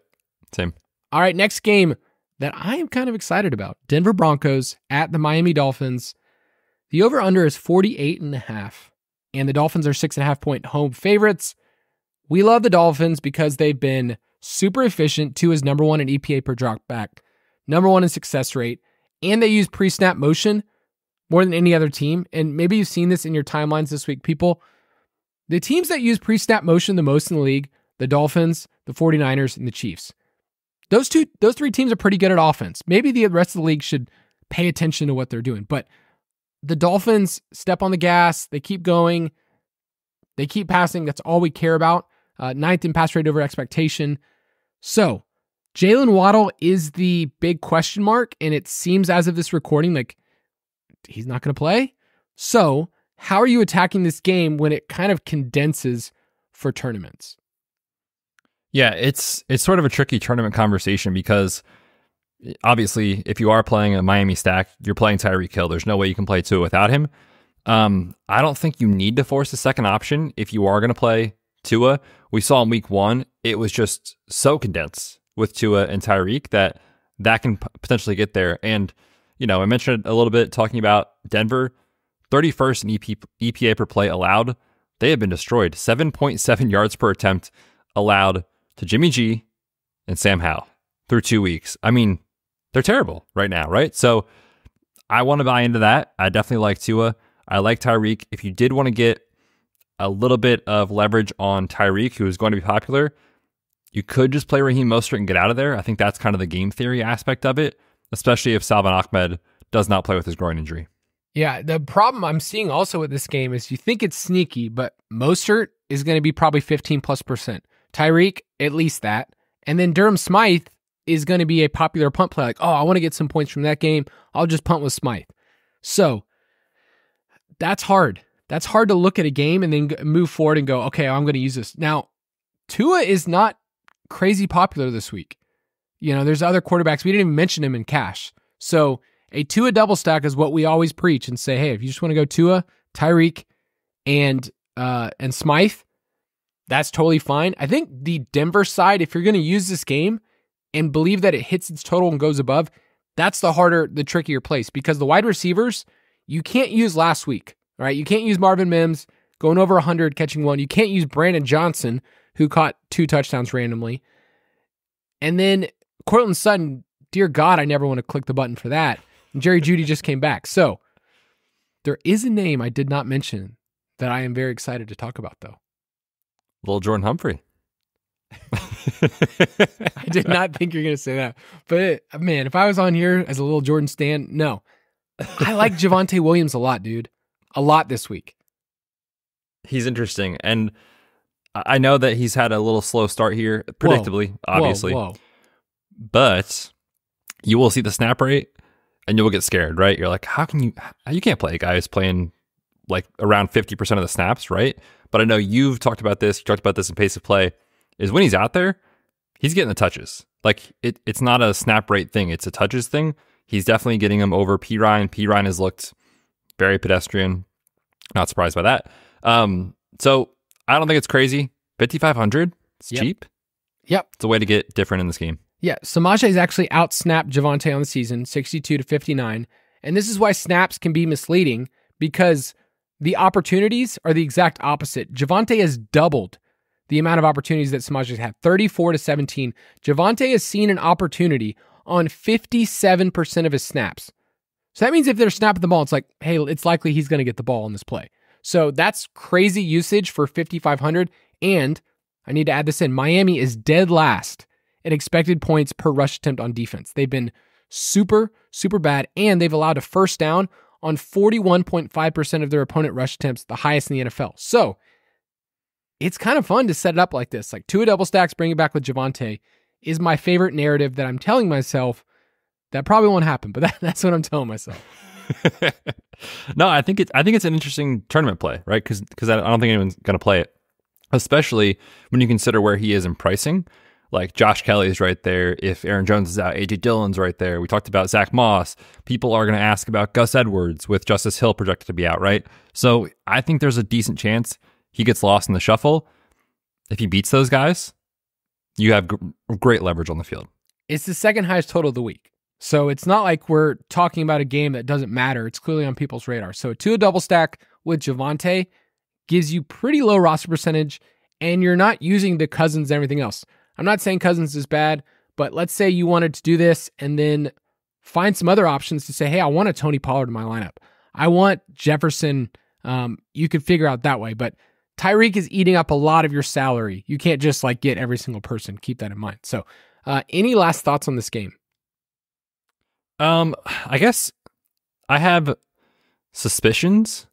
same. All right, next game that I am kind of excited about. Denver Broncos at the Miami Dolphins. The over-under is 48.5, and the Dolphins are 6.5-point home favorites. We love the Dolphins because they've been super efficient. 2 is number 1 in EPA per drop back, number 1 in success rate, and they use pre-snap motion more than any other team. And maybe you've seen this in your timelines this week, people. The teams that use pre-snap motion the most in the league, the Dolphins, the 49ers, and the Chiefs. Those 3 teams are pretty good at offense. Maybe the rest of the league should pay attention to what they're doing. But the Dolphins step on the gas. They keep going. They keep passing. That's all we care about. 9th in pass rate over expectation. So Jalen Waddle is the big question mark, and it seems as of this recording like he's not going to play. So how are you attacking this game when it kind of condenses for tournaments? Yeah, it's sort of a tricky tournament conversation because obviously if you are playing a Miami stack, you're playing Tyreek Hill. There's no way you can play Tua without him. I don't think you need to force a second option if you are going to play Tua. We saw in week 1, it was just so condensed with Tua and Tyreek that can potentially get there. And, I mentioned a little bit talking about Denver, 31st in EPA per play allowed, they have been destroyed. 7.7 yards per attempt allowed to Jimmy G and Sam Howell through 2 weeks. I mean, they're terrible right now, right? So I want to buy into that. I definitely like Tua. I like Tyreek. If you did want to get a little bit of leverage on Tyreek, who is going to be popular, you could just play Raheem Mostert and get out of there. I think that's kind of the game theory aspect of it, especially if Salvon Ahmed does not play with his groin injury. Yeah, the problem I'm seeing also with this game is you think it's sneaky, but Mostert is going to be probably 15+%. Tyreek, at least that. And then Durham Smythe is going to be a popular punt play. Like, oh, I want to get some points from that game. I'll just punt with Smythe. So that's hard. That's hard to look at a game and then move forward and go, okay, I'm going to use this. Now, Tua is not crazy popular this week. You know, there's other quarterbacks. We didn't even mention him in cash. So a Tua double stack is what we always preach and say, hey, if you just want to go Tua, Tyreek, and Smythe, that's totally fine. I think the Denver side, if you're going to use this game and believe that it hits its total and goes above, that's the trickier place, because the wide receivers, you can't use last week, right? You can't use Marvin Mims going over 100, catching one. You can't use Brandon Johnson, who caught 2 touchdowns randomly. And then Courtland Sutton, dear God, I never want to click the button for that. And Jerry Jeudy just came back. So there is a name I did not mention that I am very excited to talk about, though. Little Jordan Humphrey. I did not think you're going to say that. But man, if I was on here as a little Jordan stan, no. I like Javonte Williams a lot, dude. A lot this week. He's interesting. And I know that he's had a little slow start here, predictably, obviously. Whoa. But you will see the snap rate and you will get scared, right? You're like, how can you can't play a guy who's playing like around 50% of the snaps, right? But I know you've talked about this. You talked about this in Pace of Play, is when he's out there, he's getting the touches. Like it's not a snap rate thing. It's a touches thing. He's definitely getting them over P. Ryan. P. Ryan has looked very pedestrian. Not surprised by that. So I don't think it's crazy. 5,500. It's cheap. Yep. It's a way to get different in this game. Yeah. Samaje has actually outsnapped Javonte on the season, 62-59. And this is why snaps can be misleading, because the opportunities are the exact opposite. Javonte has doubled the amount of opportunities that Samaje has had, 34-17. Javonte has seen an opportunity on 57% of his snaps. So that means if they're snapping the ball, it's like, hey, it's likely he's going to get the ball on this play. So that's crazy usage for 5,500. And I need to add this in. Miami is dead last in expected points per rush attempt on defense. They've been super, super bad, and they've allowed a first down on 41.5% of their opponent rush attempts, the highest in the NFL. So it's kind of fun to set it up like this. Like Tua double stacks, bring it back with Javonte is my favorite narrative that I'm telling myself. That probably won't happen, but that's what I'm telling myself. No, I think it's an interesting tournament play, right? Because I don't think anyone's going to play it, especially when you consider where he is in pricing. Like Josh Kelly's right there. If Aaron Jones is out, AJ Dillon's right there. We talked about Zach Moss. People are going to ask about Gus Edwards with Justice Hill projected to be out, right? So I think there's a decent chance he gets lost in the shuffle. If he beats those guys, you have great leverage on the field. It's the second highest total of the week. So it's not like we're talking about a game that doesn't matter. It's clearly on people's radar. So Tua double stack with Javonte gives you pretty low roster percentage, and you're not using the Cousins and everything else. I'm not saying Cousins is bad, but let's say you wanted to do this and then find some other options to say, hey, I want a Tony Pollard in my lineup. I want Jefferson. You could figure out that way, but Tyreek is eating up a lot of your salary. You can't just like get every single person. Keep that in mind. So any last thoughts on this game? I guess I have suspicions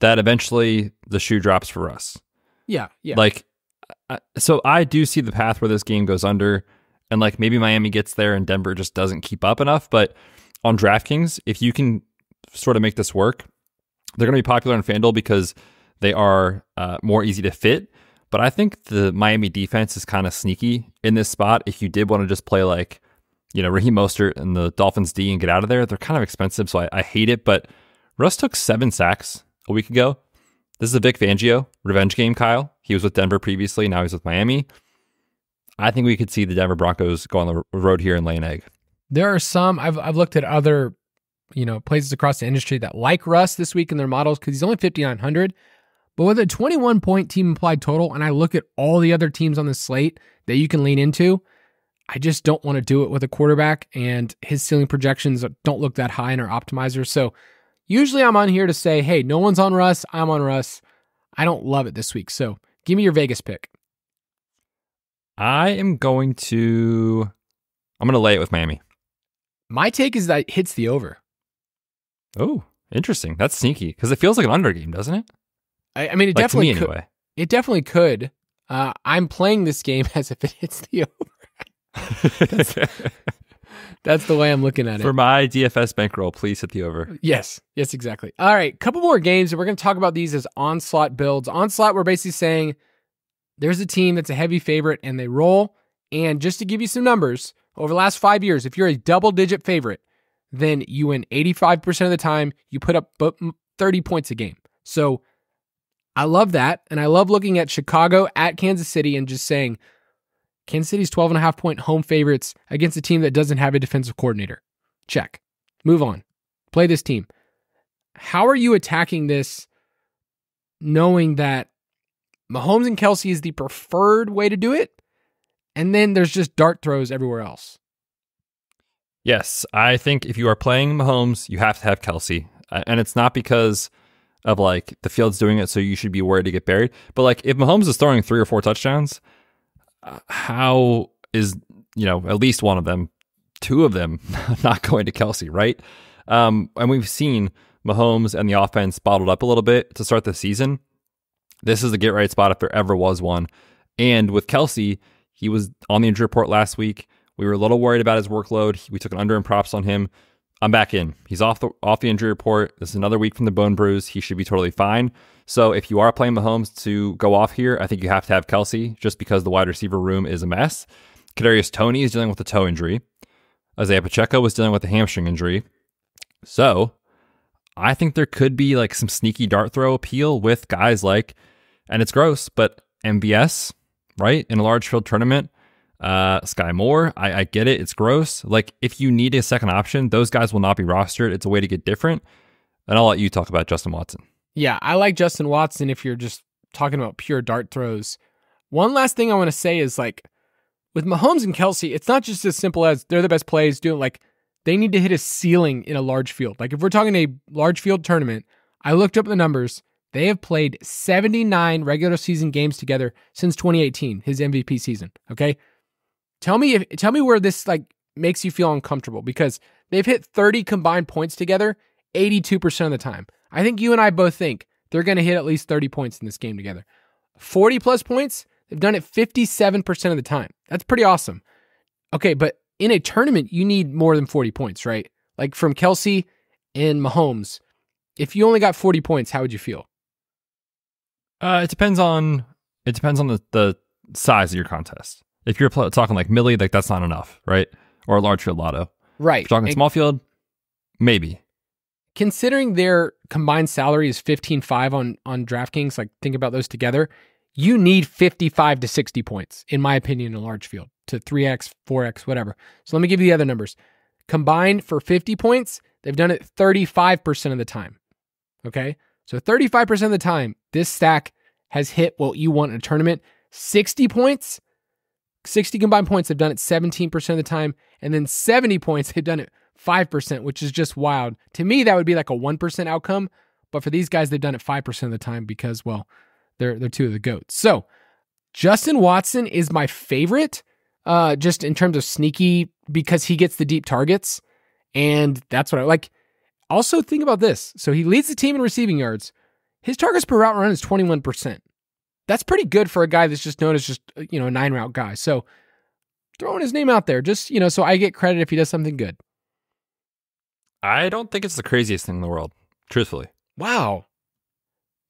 that eventually the shoe drops for Russ. Yeah. Like, so I do see the path where this game goes under, and like maybe Miami gets there and Denver just doesn't keep up enough. But on DraftKings, if you can sort of make this work, they're going to be popular on FanDuel because they are more easy to fit. But I think the Miami defense is kind of sneaky in this spot. If you did want to just play like, Raheem Mostert and the Dolphins D and get out of there, they're kind of expensive, so I hate it. But Russ took 7 sacks a week ago. This is a Vic Fangio revenge game, Kyle. He was with Denver previously. Now he's with Miami. I think we could see the Denver Broncos go on the road here and lay an egg. There are some, I've looked at other, places across the industry that like Russ this week in their models because he's only 5,900. But with a 21-point team implied total, and I look at all the other teams on the slate that you can lean into, I just don't want to do it with a quarterback, and his ceiling projections don't look that high in our optimizer. So usually I'm on here to say, hey, no one's on Russ. I'm on Russ. I don't love it this week. So give me your Vegas pick. I'm going to lay it with Miami. My take is that it hits the over. Oh, interesting. That's sneaky because it feels like an under game, doesn't it? I mean, it like definitely to me, could. Anyway. It definitely could. I'm playing this game as if it hits the over. That's the way I'm looking at it. For my DFS bankroll, please hit the over. Yes, exactly. All right, couple more games, and we're going to talk about these as onslaught builds. Onslaught, we're basically saying there's a team that's a heavy favorite, and they roll. And just to give you some numbers, over the last 5 years, if you're a double-digit favorite, then you win 85% of the time. You put up 30 points a game. So I love that, and I love looking at Chicago at Kansas City and just saying, Kansas City's 12.5-point home favorites against a team that doesn't have a defensive coordinator. Check. Move on. Play this team. How are you attacking this knowing that Mahomes and Kelsey is the preferred way to do it? And then there's just dart throws everywhere else. Yes, I think if you are playing Mahomes, you have to have Kelsey. And it's not because of like the field's doing it, so you should be worried to get buried. But like if Mahomes is throwing 3 or 4 touchdowns, how is, at least one of them, 2 of them not going to Kelsey, right? And we've seen Mahomes and the offense bottled up a little bit to start the season. This is the get right spot if there ever was one. And with Kelsey, he was on the injury report last week. We were a little worried about his workload. We took an under in props on him. I'm back in. He's off the injury report. This is another week from the bone bruise. He should be totally fine. So if you are playing Mahomes to go off here, I think you have to have Kelsey just because the wide receiver room is a mess. Kadarius Toney is dealing with a toe injury. Isaiah Pacheco was dealing with a hamstring injury. So I think there could be like some sneaky dart throw appeal with guys like, and it's gross, but MBS, right? In a large field tournament. Sky Moore, I get it. It's gross. Like if you need a second option, those guys will not be rostered. It's a way to get different. And I'll let you talk about Justin Watson. Yeah, I like Justin Watson if you're just talking about pure dart throws. One last thing I want to say is like with Mahomes and Kelsey, it's not just as simple as they're the best plays doing like they need to hit a ceiling in a large field. Like if we're talking a large field tournament, I looked up the numbers. They have played 79 regular season games together since 2018, his MVP season. Okay. Tell me where this like makes you feel uncomfortable because they've hit 30 combined points together 82% of the time. I think you and I both think they're going to hit at least 30 points in this game together. 40 plus points, they've done it 57% of the time. That's pretty awesome. Okay, but in a tournament, you need more than 40 points, right? Like from Kelsey and Mahomes, if you only got 40 points, how would you feel? It depends on the size of your contest. If you're talking like Millie, like that's not enough, right? Or a large field lotto. Right. If you're talking small field, maybe. Considering their combined salary is 15.5 on DraftKings, like think about those together, you need 55 to 60 points, in my opinion, in a large field to 3x, 4x, whatever. So let me give you the other numbers. Combined for 50 points, they've done it 35% of the time. Okay? So 35% of the time, this stack has hit what you want in a tournament. 60 points, 60 combined points, they've done it 17% of the time. And then 70 points, they've done it 5%, which is just wild. To me, that would be like a 1% outcome. But for these guys, they've done it 5% of the time because, well, they're 2 of the GOATs. So Justin Watson is my favorite, just in terms of sneaky because he gets the deep targets. And that's what I like. Also, think about this. So he leads the team in receiving yards. His targets per route run is 21%. That's pretty good for a guy that's just known as just, a 9-route guy. So throwing his name out there, just, so I get credit if he does something good. I don't think it's the craziest thing in the world, truthfully. Wow.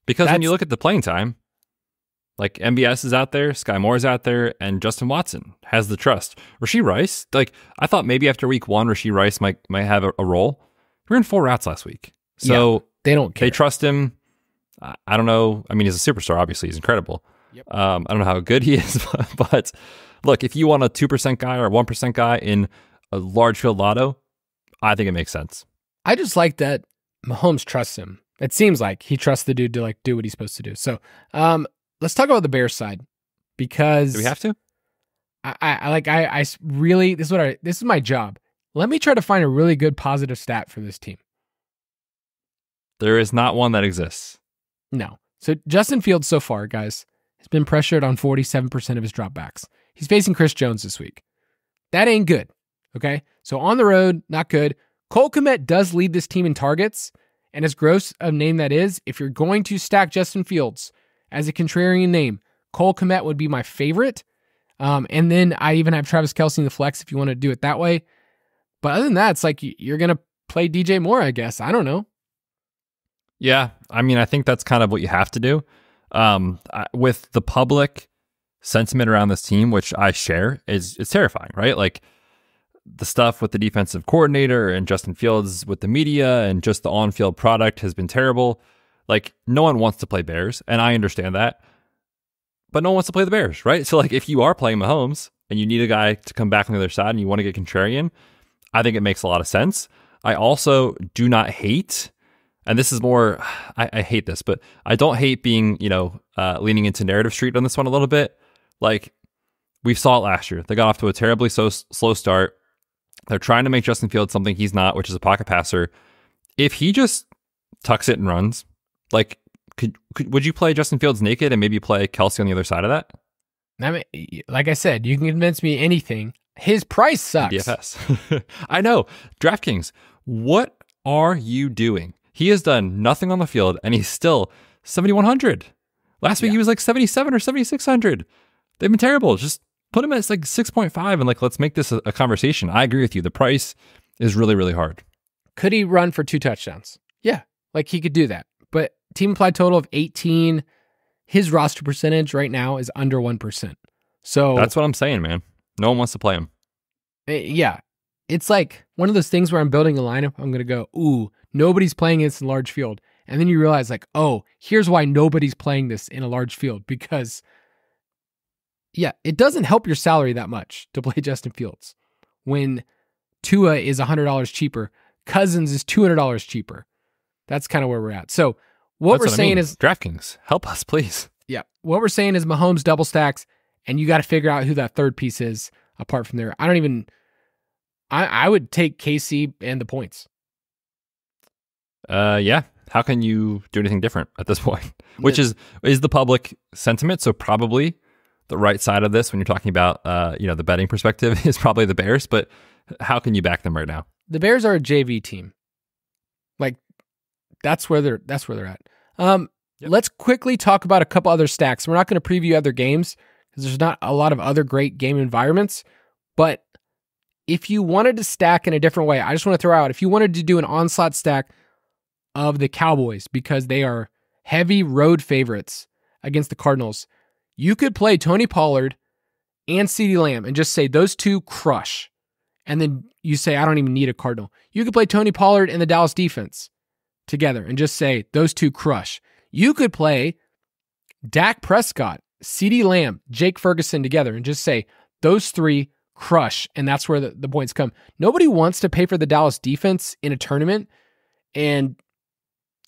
Because when you look at the playing time, like MBS is out there, Sky Moore is out there, and Justin Watson has the trust. Rashee Rice, like I thought maybe after week 1, Rashee Rice might have a role. We were in 4 routes last week. So yeah, they don't care. They trust him. I don't know. I mean, he's a superstar. Obviously, he's incredible. Yep. I don't know how good he is, but look, if you want a 2% guy or a 1% guy in a large field lotto, I think it makes sense. I just like that Mahomes trusts him. It seems like he trusts the dude to like do what he's supposed to do. So let's talk about the Bears side, because Do we have to? I really, this is my job. Let me try to find a really good positive stat for this team. There is not one that exists. No. So Justin Fields so far, guys, has been pressured on 47% of his dropbacks. He's facing Chris Jones this week. That ain't good. Okay. So on the road, not good. Cole Kmet does lead this team in targets. And as gross a name that is, if you're going to stack Justin Fields as a contrarian name, Cole Kmet would be my favorite. And then I even have Travis Kelce in the flex if you want to do it that way. But other than that, it's like you're going to play DJ Moore, I guess. I don't know. Yeah. I mean, I think that's kind of what you have to do. With the public sentiment around this team, which I share, it's terrifying, right? Like the stuff with the defensive coordinator and Justin Fields with the media and just the on-field product has been terrible. Like no one wants to play Bears, and I understand that. But no one wants to play the Bears, right? So like if you are playing Mahomes and you need a guy to come back on the other side and you want to get contrarian, I think it makes a lot of sense. I also do not hate, and this is more, I hate this, but I don't hate being, leaning into narrative street on this one a little bit. Like we saw it last year. They got off to a terribly slow start. They're trying to make Justin Fields something he's not, which is a pocket passer. If he just tucks it and runs, like, would you play Justin Fields naked and maybe play Kelce on the other side of that? I mean, like I said, you can convince me anything. His price sucks. DFS. I know. DraftKings, what are you doing? He has done nothing on the field, and he's still 7,100. Last week he was like 77 or 7,600. They've been terrible. Just put him at like 6.5 and like let's make this a conversation. I agree with you. The price is really, really hard. Could he run for 2 touchdowns? Yeah, like he could do that. But team applied total of 18. His roster percentage right now is under 1%. So that's what I'm saying, man. No one wants to play him. Yeah. It's like one of those things where I'm building a lineup. I'm going to go, ooh, nobody's playing this in a large field. And then you realize like, oh, here's why nobody's playing this in a large field. Because, yeah, it doesn't help your salary that much to play Justin Fields. When Tua is $100 cheaper, Cousins is $200 cheaper. That's kind of where we're at. So what we're saying is DraftKings, help us, please. Yeah. What we're saying is Mahomes double stacks, and you got to figure out who that third piece is apart from there. I would take KC and the points. Yeah. How can you do anything different at this point? Which is the public sentiment. So probably the right side of this when you're talking about, the betting perspective is probably the Bears, but how can you back them right now? The Bears are a JV team. Like that's where they're at. Let's quickly talk about a couple other stacks. We're not going to preview other games because there's not a lot of other great game environments, but if you wanted to stack in a different way, I just want to throw out, if you wanted to do an onslaught stack of the Cowboys because they are heavy road favorites against the Cardinals, you could play Tony Pollard and CeeDee Lamb and just say those two crush. And then you say, I don't even need a Cardinal. You could play Tony Pollard and the Dallas defense together and just say those two crush. You could play Dak Prescott, CeeDee Lamb, Jake Ferguson together and just say those three crush. And that's where the points come. Nobody wants to pay for the Dallas defense in a tournament. And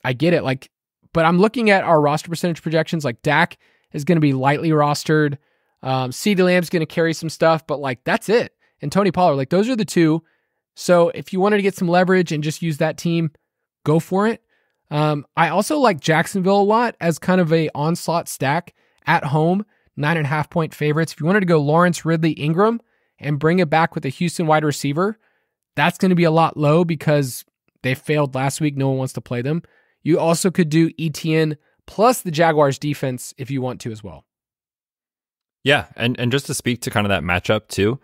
I get it. But I'm looking at our roster percentage projections. Like Dak is going to be lightly rostered. CeeDee Lamb's going to carry some stuff, but that's it. And Tony Pollard, those are the two. So if you wanted to get some leverage and just use that team, go for it. I also like Jacksonville a lot as kind of a onslaught stack at home, 9.5 point favorites. If you wanted to go Lawrence, Ridley, Ingram and bring it back with a Houston wide receiver, that's going to be a lot low because they failed last week. No one wants to play them. You also could do ETN plus the Jaguars defense if you want to as well. Yeah. And just to speak to kind of that matchup too,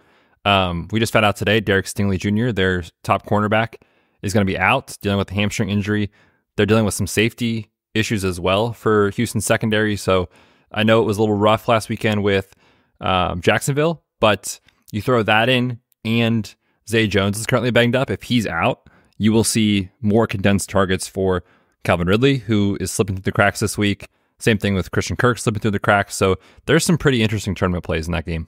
we just found out today, Derek Stingley Jr., their top cornerback, is going to be out, dealing with a hamstring injury. They're dealing with some safety issues as well for Houston secondary. So I know it was a little rough last weekend with Jacksonville, but you throw that in and Zay Jones is currently banged up. If he's out, you will see more condensed targets for Calvin Ridley, who is slipping through the cracks this week. Same thing with Christian Kirk slipping through the cracks. So there's some pretty interesting tournament plays in that game.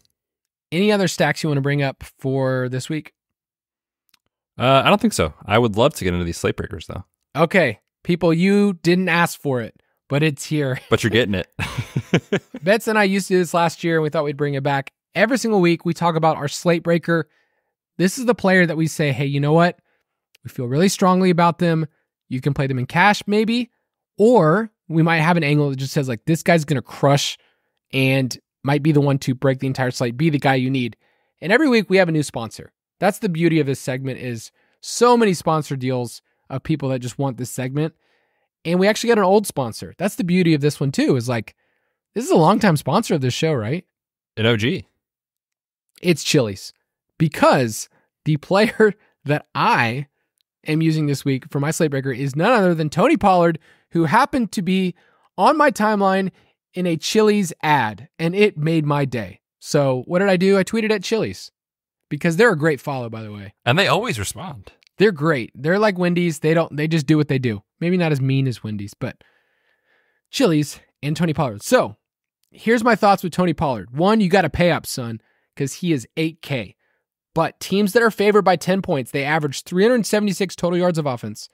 Any other stacks you want to bring up for this week? I don't think so. I would love to get into these slate breakers, though. Okay. People, you didn't ask for it, but it's here. But you're getting it. Betz and I used to do this last year, and we thought we'd bring it back. Every single week, we talk about our slate breaker. This is the player that we say, hey, you know what? We feel really strongly about them. You can play them in cash, maybe. Or we might have an angle that just says, like, this guy's going to crush and might be the one to break the entire slate, be the guy you need. And every week, we have a new sponsor. That's the beauty of this segment, is so many sponsor deals of people that just want this segment. And we actually got an old sponsor. That's the beauty of this one too, is like, this is a longtime sponsor of this show, right? An OG. It's Chili's. Because the player that I am using this week for my slate breaker is none other than Tony Pollard, who happened to be on my timeline in a Chili's ad, and it made my day. So what did I do? I tweeted at Chili's, because they're a great follow, by the way. And they always respond. They're great. They're like Wendy's. They just do what they do. Maybe not as mean as Wendy's, but Chili's and Tony Pollard. So here's my thoughts with Tony Pollard. One, you got to pay up, son, because he is 8K. But teams that are favored by 10 points, they average 376 total yards of offense,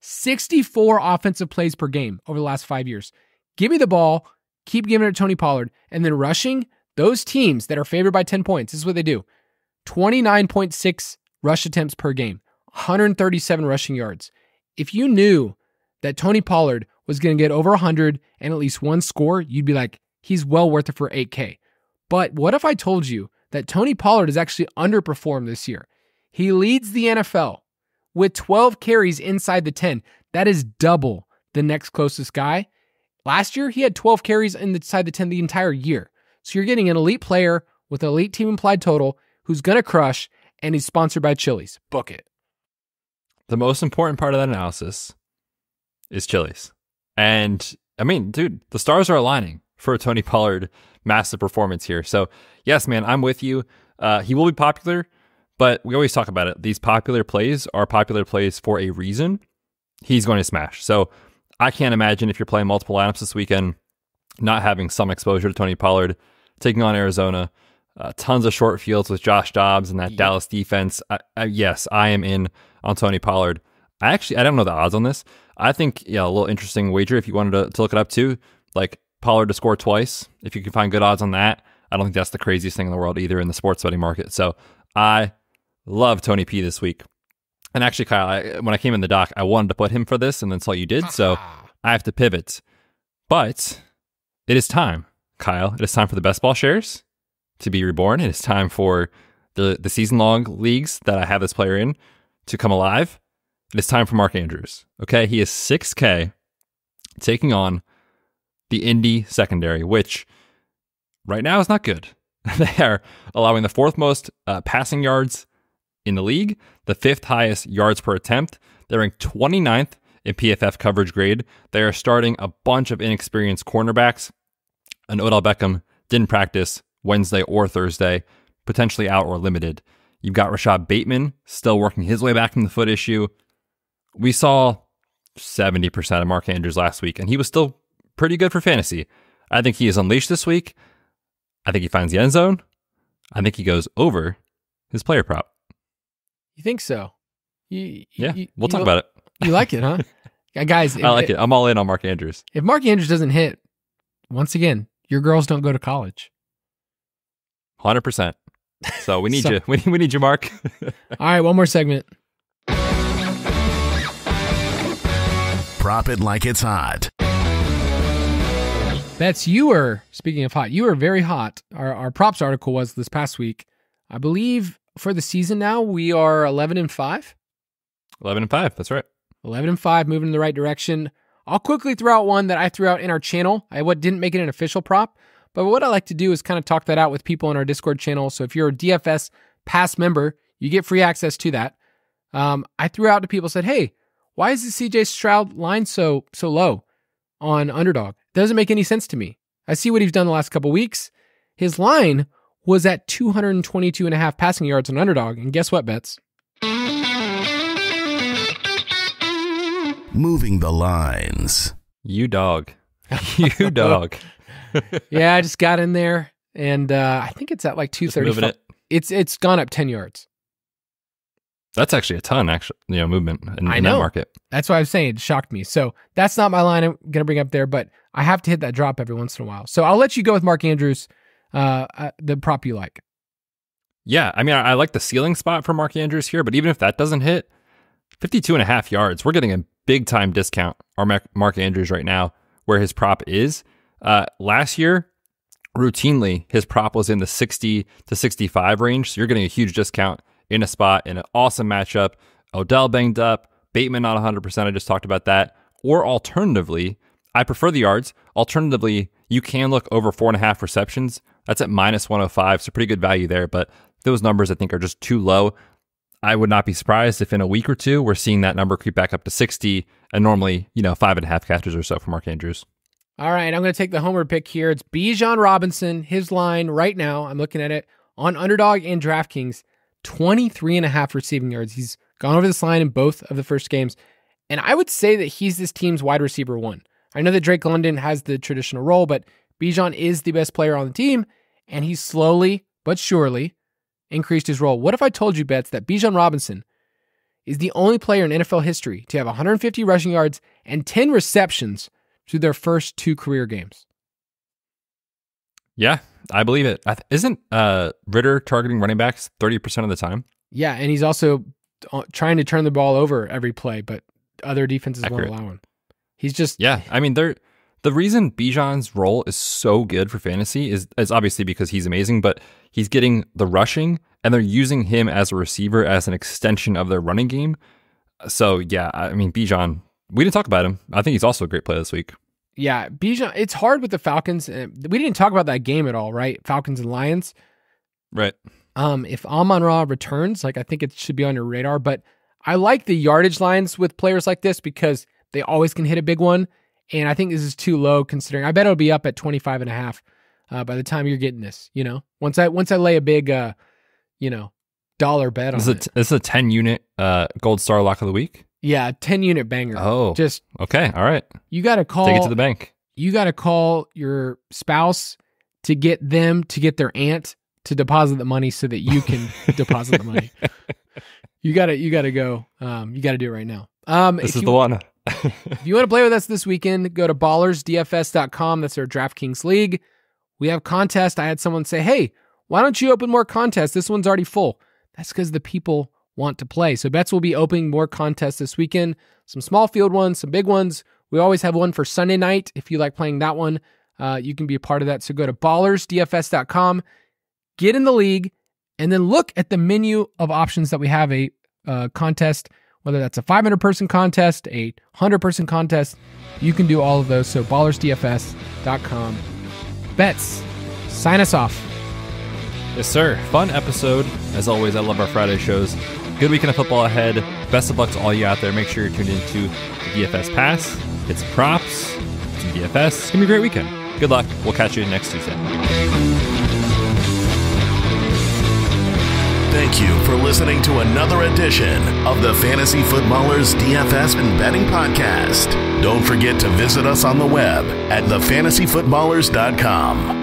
64 offensive plays per game over the last 5 years. Give me the ball, keep giving it to Tony Pollard, and then rushing, those teams that are favored by 10 points, this is what they do. 29.6 rush attempts per game, 137 rushing yards. If you knew that Tony Pollard was going to get over 100 and at least one score, you'd be like, he's well worth it for 8K. But what if I told you that Tony Pollard has actually underperformed this year? He leads the NFL with 12 carries inside the 10. That is double the next closest guy. Last year, he had 12 carries inside the 10 the entire year. So you're getting an elite player with an elite team implied total who's going to crush, and he's sponsored by Chili's. Book it. The most important part of that analysis is Chili's. And I mean, dude, the stars are aligning for a Tony Pollard massive performance here. So yes, man, I'm with you. He will be popular, but we always talk about it. These popular plays are popular plays for a reason. He's going to smash. So I can't imagine, if you're playing multiple lineups this weekend, not having some exposure to Tony Pollard, taking on Arizona, tons of short fields with Josh Dobbs and that Dallas defense. Yes, I am in on Tony Pollard. I don't know the odds on this. I think, a little interesting wager if you wanted to look it up too, like Pollard to score twice. If you can find good odds on that, I don't think that's the craziest thing in the world either in the sports betting market. So I love Tony P this week. And actually, Kyle, when I came in the doc, I wanted to put him for this, and then saw you did, so I have to pivot. But it is time, Kyle. It is time for the best ball shares to be reborn. It is time for the season-long leagues that I have this player in to come alive. It is time for Mark Andrews. Okay, he is 6K taking on the Indy secondary, which right now is not good. They are allowing the fourth most passing yards in the league, the fifth highest yards per attempt. They're ranked 29th in PFF coverage grade. They are starting a bunch of inexperienced cornerbacks. And Odell Beckham didn't practice Wednesday or Thursday, potentially out or limited. You've got Rashad Bateman still working his way back from the foot issue. We saw 70% of Mark Andrews last week, and he was still pretty good for fantasy. I think he is unleashed this week. I think he finds the end zone. I think he goes over his player prop. You think so? We'll talk about it. You like it, huh? Guys, I like it. I'm all in on Mark Andrews. If Mark Andrews doesn't hit, once again, your girls don't go to college. 100%. So we need you. We need you, Mark. All right, one more segment. Prop it like it's hot. Betz, speaking of hot, you were very hot. Our props article was this past week. I believe for the season now, we are 11-5. 11-5, that's right. 11-5, moving in the right direction. I'll quickly throw out one that I threw out in our channel. I didn't make it an official prop, but what I like to do is kind of talk that out with people in our Discord channel. So if you're a DFS Pass member, you get free access to that. I threw out to people, said, hey, why is the CJ Stroud line so low on Underdog? It doesn't make any sense to me. I see what he's done the last couple weeks. His line was at 222.5 passing yards on Underdog. And guess what, Betz? Moving the lines. You dog. You dog. Yeah, I just got in there, and I think it's at like 235. Moving it. It's gone up 10 yards. That's actually a ton, movement in that market. That's why I was saying it shocked me. So that's not my line I'm going to bring up there, but I have to hit that drop every once in a while. So I'll let you go with Mark Andrews, the prop you like. Yeah, I mean, I like the ceiling spot for Mark Andrews here, but even if that doesn't hit, 52.5 yards, we're getting a big-time discount on Mark Andrews right now, where his prop is. Last year, routinely, his prop was in the 60 to 65 range, so you're getting a huge discount in a spot, in an awesome matchup. Odell banged up, Bateman not 100%, I just talked about that. Or alternatively, I prefer the yards. Alternatively, you can look over 4.5 receptions. That's at minus 105, so pretty good value there, but those numbers I think are just too low. I would not be surprised if in a week or two, we're seeing that number creep back up to 60, and normally, 5.5 catches or so for Mark Andrews. All right, I'm going to take the homer pick here. It's Bijan Robinson. His line right now, I'm looking at it, on Underdog and DraftKings, 23.5 receiving yards. He's gone over this line in both of the first games, and I would say that he's this team's wide receiver 1. I know that Drake London has the traditional role, but Bijan is the best player on the team, and he's slowly but surely increased his role. What if I told you, Betz, that Bijan Robinson is the only player in NFL history to have 150 rushing yards and 10 receptions through their first 2 career games? Yeah, I believe it. Isn't Ritter targeting running backs 30% of the time? Yeah, and he's also trying to turn the ball over every play, but other defenses won't allow him. He's just... Yeah, I mean, the reason Bijan's role is so good for fantasy is obviously because he's amazing, but he's getting the rushing, and they're using him as a receiver as an extension of their running game. So, yeah, I mean, Bijan, we didn't talk about him. I think he's also a great play this week. Yeah, Bijan, it's hard with the Falcons. We didn't talk about that game at all, right? Falcons and Lions. Right. If Amon-Ra returns, I think it should be on your radar, but I like the yardage lines with players like this because they always can hit a big one. And I think this is too low considering I bet it'll be up at 25.5 by the time you're getting this, once I lay a big, dollar bet on it. This is a 10 unit gold star lock of the week. Yeah. 10 unit banger. Oh, just okay. All right. You got to call, take it to the bank. You got to call your spouse to get them to get their aunt to deposit the money so that you can deposit the money. You got to go. You got to do it right now. This is the one. If you want to play with us this weekend, go to ballersdfs.com. That's our DraftKings league. We have contests. I had someone say, hey, why don't you open more contests? This one's already full. That's because the people want to play. So Betz will be opening more contests this weekend. Some small field ones, some big ones. We always have one for Sunday night. If you like playing that one, you can be a part of that. So go to ballersdfs.com, get in the league, and then look at the menu of options that we have a contest, whether that's a 500-person contest, a 100-person contest. You can do all of those. So ballersdfs.com. Betz, sign us off. Yes, sir. Fun episode. As always, I love our Friday shows. Good weekend of football ahead. Best of luck to all you out there. Make sure you're tuned into the DFS Pass. Get some props, some DFS. It's going to be a great weekend. Good luck. We'll catch you next Tuesday. Thank you for listening to another edition of the Fantasy Footballers DFS and Betting Podcast. Don't forget to visit us on the web at thefantasyfootballers.com.